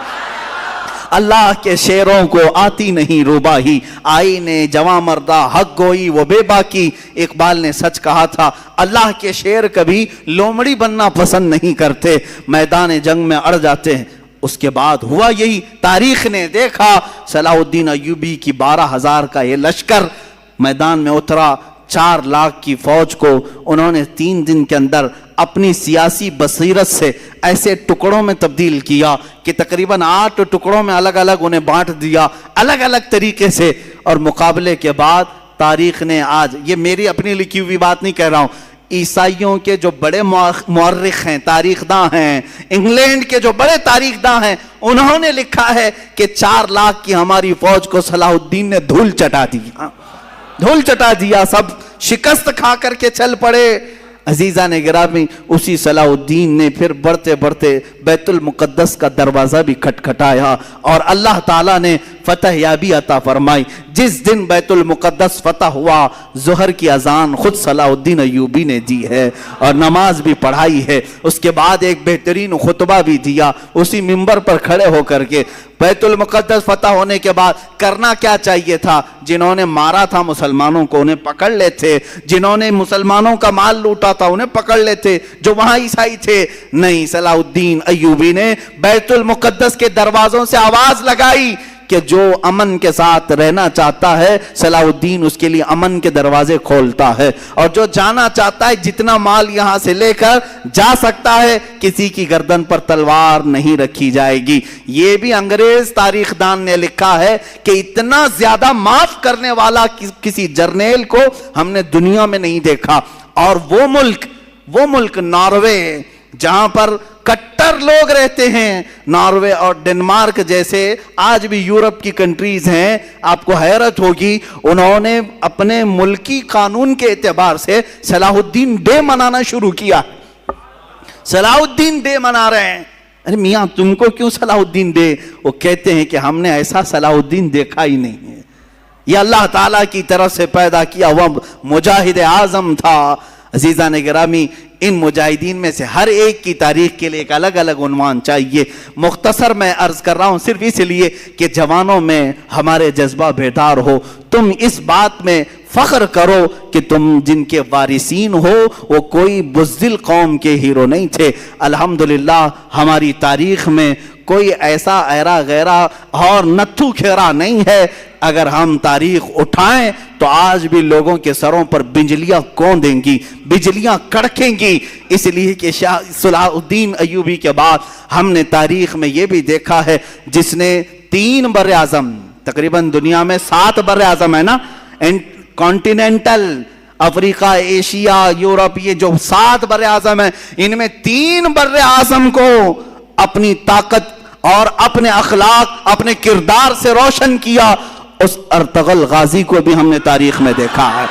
Speaker 1: اللہ کے شیروں کو آتی نہیں روباہی، آئینے جواں مردہ حق گوئی وہ بے باکی۔ اقبال نے سچ کہا تھا، اللہ کے شیر کبھی لومڑی بننا پسند نہیں کرتے، میدان جنگ میں اڑ جاتے ہیں۔ اس کے بعد ہوا یہی، تاریخ نے دیکھا صلاح الدین ایوبی کی 12,000 کا یہ لشکر میدان میں اترا، 4 لاکھ کی فوج کو انہوں نے 3 دن کے اندر اپنی سیاسی بصیرت سے ایسے ٹکڑوں میں تبدیل کیا کہ تقریباً 8 ٹکڑوں میں الگ الگ انہیں بانٹ دیا، الگ الگ طریقے سے۔ اور مقابلے کے بعد تاریخ نے آج، یہ میری اپنی لکھی ہوئی بات نہیں کہہ رہا ہوں، عیسائیوں کے جو بڑے مورخ ہیں، تاریخ داں ہیں، انگلینڈ کے جو بڑے تاریخ داں ہیں، انہوں نے لکھا ہے کہ 4 لاکھ کی ہماری فوج کو صلاح الدین نے دھول چٹا دیا، دھول چٹا دیا، سب شکست کھا کر کے چل پڑے۔ عزیزان گرامی، اسی صلاح الدین نے پھر بڑھتے بڑھتے بیت المقدس کا دروازہ بھی کھٹکھٹایا اور اللہ تعالیٰ نے فتح یابی عطا فرمائی۔ جس دن بیت المقدس فتح ہوا، ظہر کی اذان خود صلاح الدین ایوبی نے دی ہے اور نماز بھی پڑھائی ہے، اس کے بعد ایک بہترین خطبہ بھی دیا اسی منبر پر کھڑے ہو کر کے۔ بیت المقدس فتح ہونے کے بعد کرنا کیا چاہیے تھا؟ جنہوں نے مارا تھا مسلمانوں کو انہیں پکڑ لیتے، جنہوں نے مسلمانوں کا مال لوٹا تھا انہیں پکڑ لیتے، جو وہاں عیسائی تھے۔ نہیں، صلاح الدین ایوبی نے بیت المقدس کے دروازوں سے آواز لگائی کہ جو امن کے ساتھ رہنا چاہتا ہے صلاح الدین اس کے لیے امن کے دروازے کھولتا ہے، اور جو جانا چاہتا ہے جتنا مال یہاں سے لے کر جا سکتا ہے، کسی کی گردن پر تلوار نہیں رکھی جائے گی۔ یہ بھی انگریز تاریخ دان نے لکھا ہے کہ اتنا زیادہ معاف کرنے والا کسی جرنیل کو ہم نے دنیا میں نہیں دیکھا۔ اور وہ ملک ناروے، جہاں پر کٹر لوگ رہتے ہیں، ناروے اور ڈنمارک جیسے آج بھی یورپ کی کنٹریز ہیں، آپ کو حیرت ہوگی، انہوں نے اپنے ملکی قانون کے اعتبار سے صلاح الدین ڈے منانا شروع کیا۔ صلاح الدین ڈے منا رہے ہیں۔ ارے میاں تم کو کیوں صلاح الدین ڈے؟ وہ کہتے ہیں کہ ہم نے ایسا صلاح الدین دیکھا ہی نہیں ہے، یہ اللہ تعالیٰ کی طرف سے پیدا کیا ہوا مجاہد اعظم تھا۔ عزیزان گرامی، ان مجاہدین میں سے ہر ایک کی تاریخ کے لیے ایک الگ الگ عنوان چاہیے۔ مختصر میں عرض کر رہا ہوں صرف اس لیے کہ جوانوں میں ہمارے جذبہ بیدار ہو، تم اس بات میں فخر کرو کہ تم جن کے وارثین ہو وہ کوئی بزدل قوم کے ہیرو نہیں تھے۔ الحمدللہ ہماری تاریخ میں کوئی ایسا ایرا غیرہ اور نتھو کھیرا نہیں ہے۔ اگر ہم تاریخ اٹھائیں تو آج بھی لوگوں کے سروں پر بجلیاں کون دیں گی، بجلیاں کڑکیں گی، اس لیے کہ صلاح الدین ایوبی کے بعد ہم نے تاریخ میں یہ بھی دیکھا ہے جس نے 3 بر اعظم، تقریباً دنیا میں 7 بر اعظم ہے نا، کانٹیننٹل، افریقہ، ایشیا، یورپ، یہ جو 7 بر اعظم ہیں، ان میں 3 بر اعظم کو اپنی طاقت اور اپنے اخلاق، اپنے کردار سے روشن کیا۔ اس ارطغرل غازی کو بھی ہم نے تاریخ میں دیکھا ہے،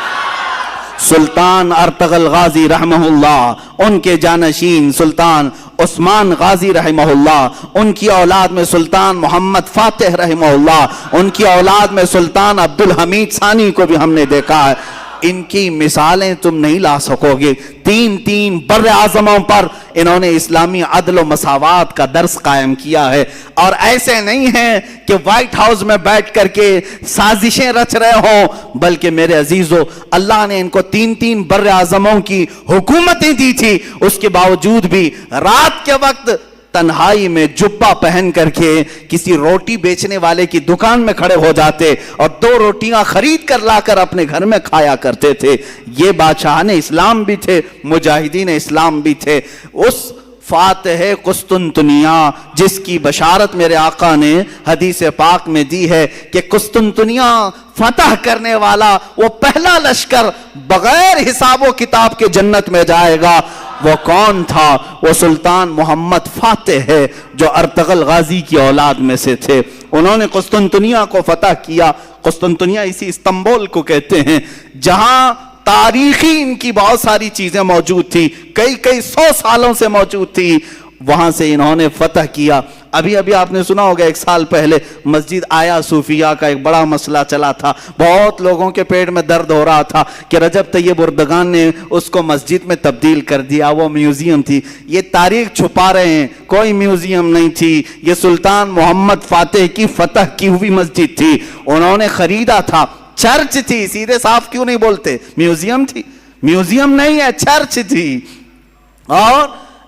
Speaker 1: سلطان ارطغرل غازی رحمہ اللہ، ان کے جانشین سلطان عثمان غازی رحمہ اللہ، ان کی اولاد میں سلطان محمد فاتح رحمہ اللہ، ان کی اولاد میں سلطان عبدالحمید ثانی کو بھی ہم نے دیکھا ہے۔ ان کی مثالیں تم نہیں لا سکوگے۔ تین بر اعظموں پر انہوں نے اسلامی عدل و مساوات کا درس قائم کیا ہے، اور ایسے نہیں ہیں کہ وائٹ ہاؤس میں بیٹھ کر کے سازشیں رچ رہے ہوں، بلکہ میرے عزیزو اللہ نے ان کو تین بر اعظموں کی حکومتیں دی تھی، اس کے باوجود بھی رات کے وقت تنہائی میں جبہ پہن کر کے کسی روٹی بیچنے والے کی دکان میں کھڑے ہو جاتے اور 2 روٹیاں خرید کر لا کر اپنے گھر میں کھایا کرتے تھے۔ یہ بادشاہان اسلام بھی تھے، مجاہدین اسلام بھی تھے۔ اس فاتح قسطنطنیہ جس کی بشارت میرے آقا نے حدیث پاک میں دی ہے کہ قسطنطنیہ فتح کرنے والا وہ پہلا لشکر بغیر حساب و کتاب کے جنت میں جائے گا، وہ کون تھا؟ وہ سلطان محمد فاتح ہے جو ارطغرل غازی کی اولاد میں سے تھے۔ انہوں نے قسطنطنیہ کو فتح کیا۔ قسطنطنیہ اسی استنبول کو کہتے ہیں جہاں تاریخی ان کی بہت ساری چیزیں موجود تھی، کئی 100 سالوں سے موجود تھی، وہاں سے انہوں نے فتح کیا۔ ابھی آپ نے سنا ہوگا 1 سال پہلے مسجد آیا صوفیہ کا ایک بڑا مسئلہ چلا تھا، بہت لوگوں کے پیٹ میں درد ہو رہا تھا کہ رجب طیب اردگان نے اس کو مسجد میں تبدیل کر دیا، وہ میوزیم تھی۔ یہ تاریخ چھپا رہے ہیں، کوئی میوزیم نہیں تھی، یہ سلطان محمد فاتح کی فتح کی ہوئی مسجد تھی، انہوں نے خریدا تھا، چرچ تھی، سیدھے صاف کیوں نہیں بولتے؟ میوزیم تھی؟ میوزیم نہیں ہے، چرچ تھی۔ اور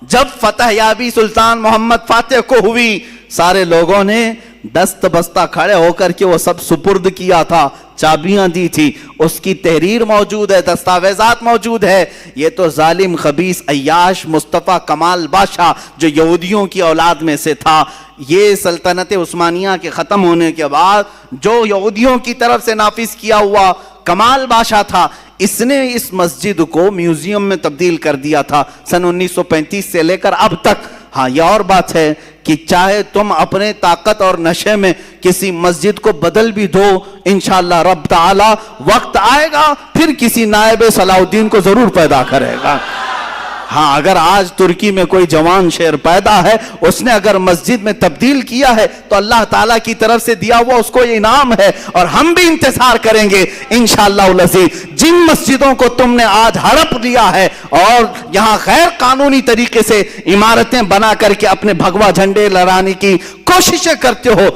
Speaker 1: جب فتح یابی سلطان محمد فاتح کو ہوئی، سارے لوگوں نے دست بستہ کھڑے ہو کر کے وہ سب سپرد کیا تھا، چابیاں دی تھی، اس کی تحریر موجود ہے، دستاویزات موجود ہے۔ یہ تو ظالم خبیث عیاش مصطفیٰ کمال بادشاہ جو یہودیوں کی اولاد میں سے تھا، یہ سلطنت عثمانیہ کے ختم ہونے کے بعد جو یہودیوں کی طرف سے نافذ کیا ہوا کمال بادشاہ تھا، اس نے اس مسجد کو میوزیم میں تبدیل کر دیا تھا سن 1935 سے لے کر اب تک۔ ہاں یہ اور بات ہے کہ چاہے تم اپنے طاقت اور نشے میں کسی مسجد کو بدل بھی دو، انشاءاللہ رب تعالی وقت آئے گا پھر کسی نائب صلاح الدین کو ضرور پیدا کرے گا۔ ہاں اگر آج ترکی میں کوئی جوان شیر پیدا ہے، اس نے اگر مسجد میں تبدیل کیا ہے تو اللہ تعالیٰ کی طرف سے دیا ہوا اس کو یہ انعام ہے، اور ہم بھی انتظار کریں گے انشاءاللہ العزیز۔ جن مسجدوں کو تم نے آج ہڑپ لیا ہے اور یہاں غیر قانونی طریقے سے عمارتیں بنا کر کے اپنے بھگوا جھنڈے لہرانے کی کوششیں کرتے ہو،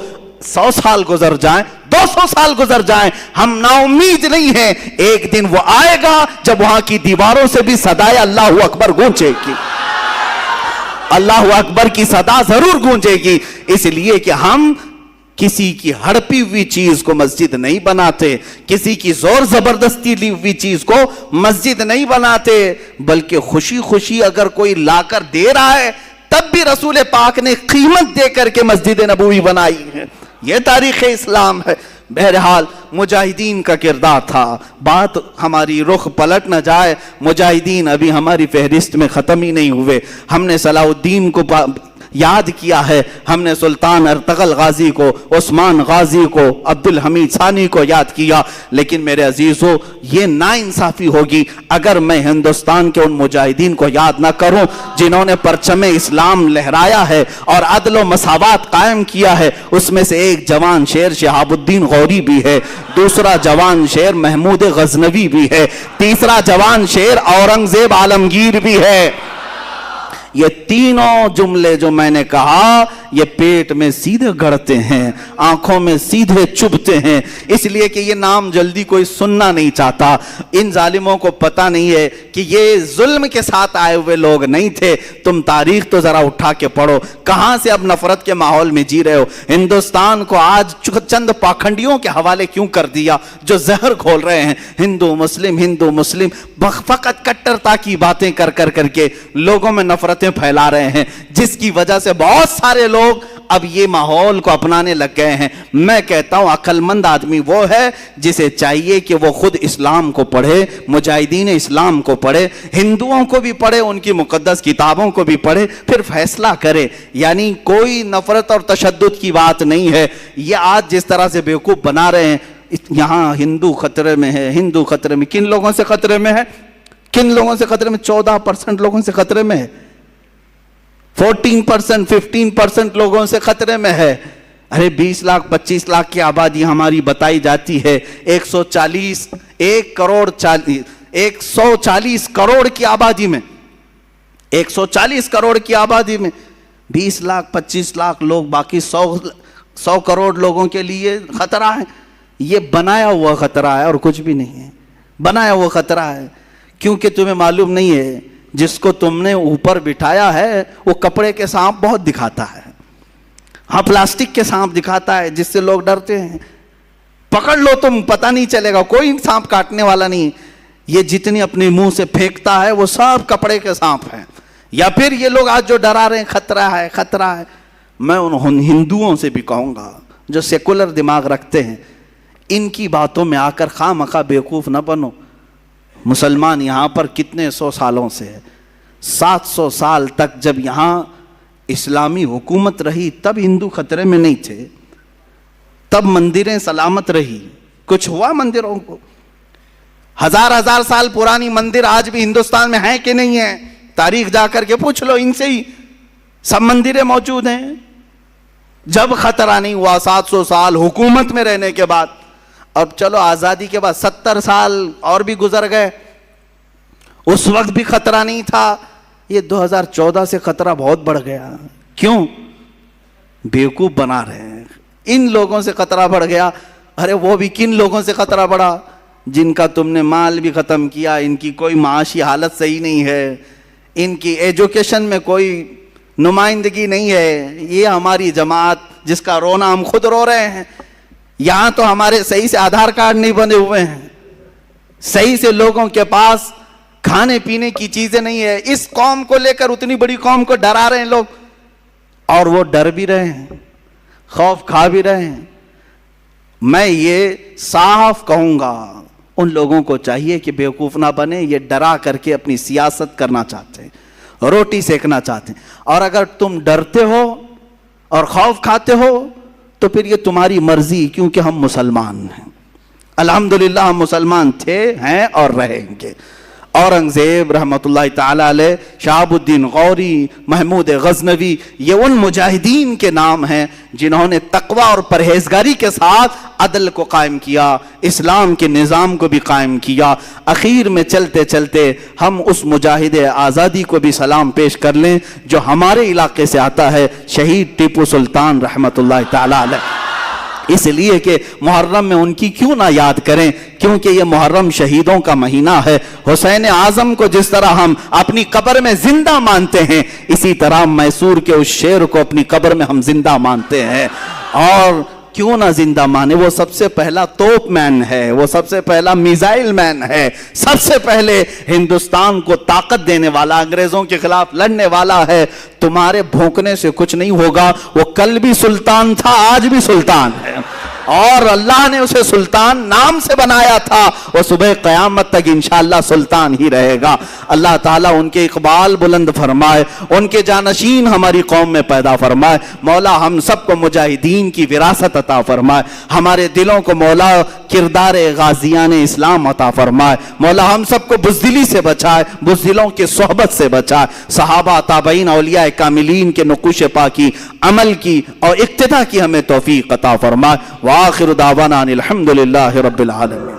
Speaker 1: 100 سال گزر جائیں، 200 سال گزر جائیں، ہم نا امید نہیں ہیں، ایک دن وہ آئے گا جب وہاں کی دیواروں سے بھی صدائے اللہ اکبر گونجے گی، اللہ اکبر کی صدا ضرور گونجے گی۔ اس لیے کہ ہم کسی کی ہڑپی ہوئی چیز کو مسجد نہیں بناتے، کسی کی زور زبردستی لی ہوئی چیز کو مسجد نہیں بناتے، بلکہ خوشی خوشی اگر کوئی لا کر دے رہا ہے تب بھی رسول پاک نے قیمت دے کر کے مسجد نبوی بنائی ہے۔ یہ تاریخ اسلام ہے۔ بہرحال مجاہدین کا کردار تھا، بات ہماری رخ پلٹ نہ جائے، مجاہدین ابھی ہماری فہرست میں ختم ہی نہیں ہوئے۔ ہم نے صلاح الدین کو یاد کیا ہے، ہم نے سلطان ارطغرل غازی کو، عثمان غازی کو، عبد الحمید ثانی کو یاد کیا، لیکن میرے عزیزو یہ ناانصافی ہوگی اگر میں ہندوستان کے ان مجاہدین کو یاد نہ کروں جنہوں نے پرچم اسلام لہرایا ہے اور عدل و مساوات قائم کیا ہے۔ اس میں سے ایک جوان شیر شہاب الدین غوری بھی ہے، دوسرا جوان شیر محمود غزنوی بھی ہے، تیسرا جوان شیر اورنگزیب عالمگیر بھی ہے۔ یہ تینوں جملے جو میں نے کہا یہ پیٹ میں سیدھے گڑتے ہیں، آنکھوں میں سیدھے چبھتے ہیں، اس لیے کہ یہ نام جلدی کوئی سننا نہیں چاہتا۔ ان ظالموں کو پتہ نہیں ہے کہ یہ ظلم کے ساتھ آئے ہوئے لوگ نہیں تھے۔ تم تاریخ تو ذرا اٹھا کے پڑھو، کہاں سے اب نفرت کے ماحول میں جی رہے ہو؟ ہندوستان کو آج چند پاکھنڈیوں کے حوالے کیوں کر دیا جو زہر کھول رہے ہیں؟ ہندو مسلم فقط کٹرتا کی باتیں کر کے لوگوں میں نفرتیں پھیلا رہے ہیں، جس کی وجہ سے بہت سارے لوگ اب یہ ماحول کو اپنانے لگ گئے ہیں۔ میں کہتا ہوں عقل مند آدمی وہ ہے جسے چاہیے کہ وہ خود اسلام کو پڑھے، مجاہدین اسلام کو پڑھے، ہندوؤں کو بھی پڑھے، ان کی مقدس کتابوں کو بھی پڑھے، پھر فیصلہ کرے۔ یعنی کوئی نفرت اور تشدد کی بات نہیں ہے۔ یہ آج جس طرح سے بیوقوف بنا رہے ہیں، یہاں ہندو خطرے میں ہے، ہندو خطرے میں، کن لوگوں سے خطرے میں ہے؟ کن لوگوں سے خطرے میں؟ 14% لوگوں سے خطرے میں ہے، 14%، 15% لوگوں سے خطرے میں ہے۔ ارے 20 لاکھ 25 لاکھ کی آبادی ہماری بتائی جاتی ہے، 140 کروڑ کی آبادی میں 140 کروڑ کی آبادی میں 20 لاکھ 25 لاکھ لوگ، باقی 100 کروڑ لوگوں کے لیے خطرہ ہے. یہ بنایا ہوا خطرہ ہے اور کچھ بھی نہیں ہے. بنایا ہوا خطرہ ہے کیونکہ تمہیں معلوم نہیں ہے جس کو تم نے اوپر بٹھایا ہے وہ کپڑے کے سانپ بہت دکھاتا ہے. ہاں پلاسٹک کے سانپ دکھاتا ہے جس سے لوگ ڈرتے ہیں. پکڑ لو تم، پتہ نہیں چلے گا، کوئی سانپ کاٹنے والا نہیں. یہ جتنی اپنے منہ سے پھینکتا ہے وہ سب کپڑے کے سانپ ہیں. یا پھر یہ لوگ آج جو ڈرا رہے ہیں خطرہ ہے خطرہ ہے، میں ان ہندوؤں سے بھی کہوں گا جو سیکولر دماغ رکھتے ہیں، ان کی باتوں میں آ کر خواہ مخواہ بیوقوف نہ بنو. مسلمان یہاں پر کتنے 100 سالوں سے ہے، 700 سال تک جب یہاں اسلامی حکومت رہی تب ہندو خطرے میں نہیں تھے، تب مندریں سلامت رہی. کچھ ہوا مندروں کو؟ 1000 سال پرانی مندر آج بھی ہندوستان میں ہیں کہ نہیں ہیں؟ تاریخ جا کر کے پوچھ لو ان سے ہی، سب مندریں موجود ہیں. جب خطرہ نہیں ہوا 700 سال حکومت میں رہنے کے بعد، اب چلو آزادی کے بعد 70 سال اور بھی گزر گئے، اس وقت بھی خطرہ نہیں تھا. یہ 2014 سے خطرہ بہت بڑھ گیا. کیوں؟ بیوقوف بنا رہے ہیں. ان لوگوں سے خطرہ بڑھ گیا. ارے وہ بھی کن لوگوں سے خطرہ بڑھا؟ جن کا تم نے مال بھی ختم کیا، ان کی کوئی معاشی حالت صحیح نہیں ہے، ان کی ایجوکیشن میں کوئی نمائندگی نہیں ہے. یہ ہماری جماعت جس کا رونا ہم خود رو رہے ہیں. یہاں تو ہمارے صحیح سے آدھار کارڈ نہیں بنے ہوئے ہیں، صحیح سے لوگوں کے پاس کھانے پینے کی چیزیں نہیں ہے. اس قوم کو لے کر اتنی بڑی قوم کو ڈرا رہے ہیں لوگ، اور وہ ڈر بھی رہے ہیں، خوف کھا بھی رہے ہیں. میں یہ صاف کہوں گا ان لوگوں کو چاہیے کہ بیوقوف نہ بنے. یہ ڈرا کر کے اپنی سیاست کرنا چاہتے ہیں، روٹی سیکنا چاہتے ہیں. اور اگر تم ڈرتے ہو اور خوف کھاتے ہو تو پھر یہ تمہاری مرضی، کیونکہ ہم مسلمان ہیں. الحمدللہ ہم مسلمان تھے، ہیں اور رہیں گے. اورنگزیب رحمۃ اللہ تعالی علیہ، شہاب الدین غوری، محمود غزنوی، یہ ان مجاہدین کے نام ہیں جنہوں نے تقوی اور پرہیزگاری کے ساتھ عدل کو قائم کیا، اسلام کے نظام کو بھی قائم کیا. اخیر میں چلتے چلتے ہم اس مجاہد آزادی کو بھی سلام پیش کر لیں جو ہمارے علاقے سے آتا ہے، شہید ٹیپو سلطان رحمۃ اللہ تعالی علیہ. اس لیے کہ محرم میں ان کی کیوں نہ یاد کریں، کیونکہ یہ محرم شہیدوں کا مہینہ ہے. حسین اعظم کو جس طرح ہم اپنی قبر میں زندہ مانتے ہیں، اسی طرح میسور کے اس شیر کو اپنی قبر میں ہم زندہ مانتے ہیں. اور کیوں نہ زندہ مانے، وہ سب سے پہلا توپ مین ہے، وہ سب سے پہلا میزائل مین ہے، سب سے پہلے ہندوستان کو طاقت دینے والا، انگریزوں کے خلاف لڑنے والا ہے. تمہارے بھونکنے سے کچھ نہیں ہوگا. وہ کل بھی سلطان تھا، آج بھی سلطان ہے، اور اللہ نے اسے سلطان نام سے بنایا تھا. وہ صبح قیامت تک انشاءاللہ سلطان ہی رہے گا. اللہ تعالیٰ ان کے اقبال بلند فرمائے، ان کے جانشین ہماری قوم میں پیدا فرمائے. مولا ہم سب کو مجاہدین کی وراثت عطا فرمائے. ہمارے دلوں کو مولا کردار غازیان اسلام عطا فرمائے. مولا ہم سب کو بزدلی سے بچائے، بزدلوں کی صحبت سے بچائے. صحابہ تابعین اولیاء کاملین کے نقوش پاکی عمل کی اور اقتداء کی ہمیں توفیق عطا فرمائے. وآخر دعوانا الحمدللہ رب العالمین.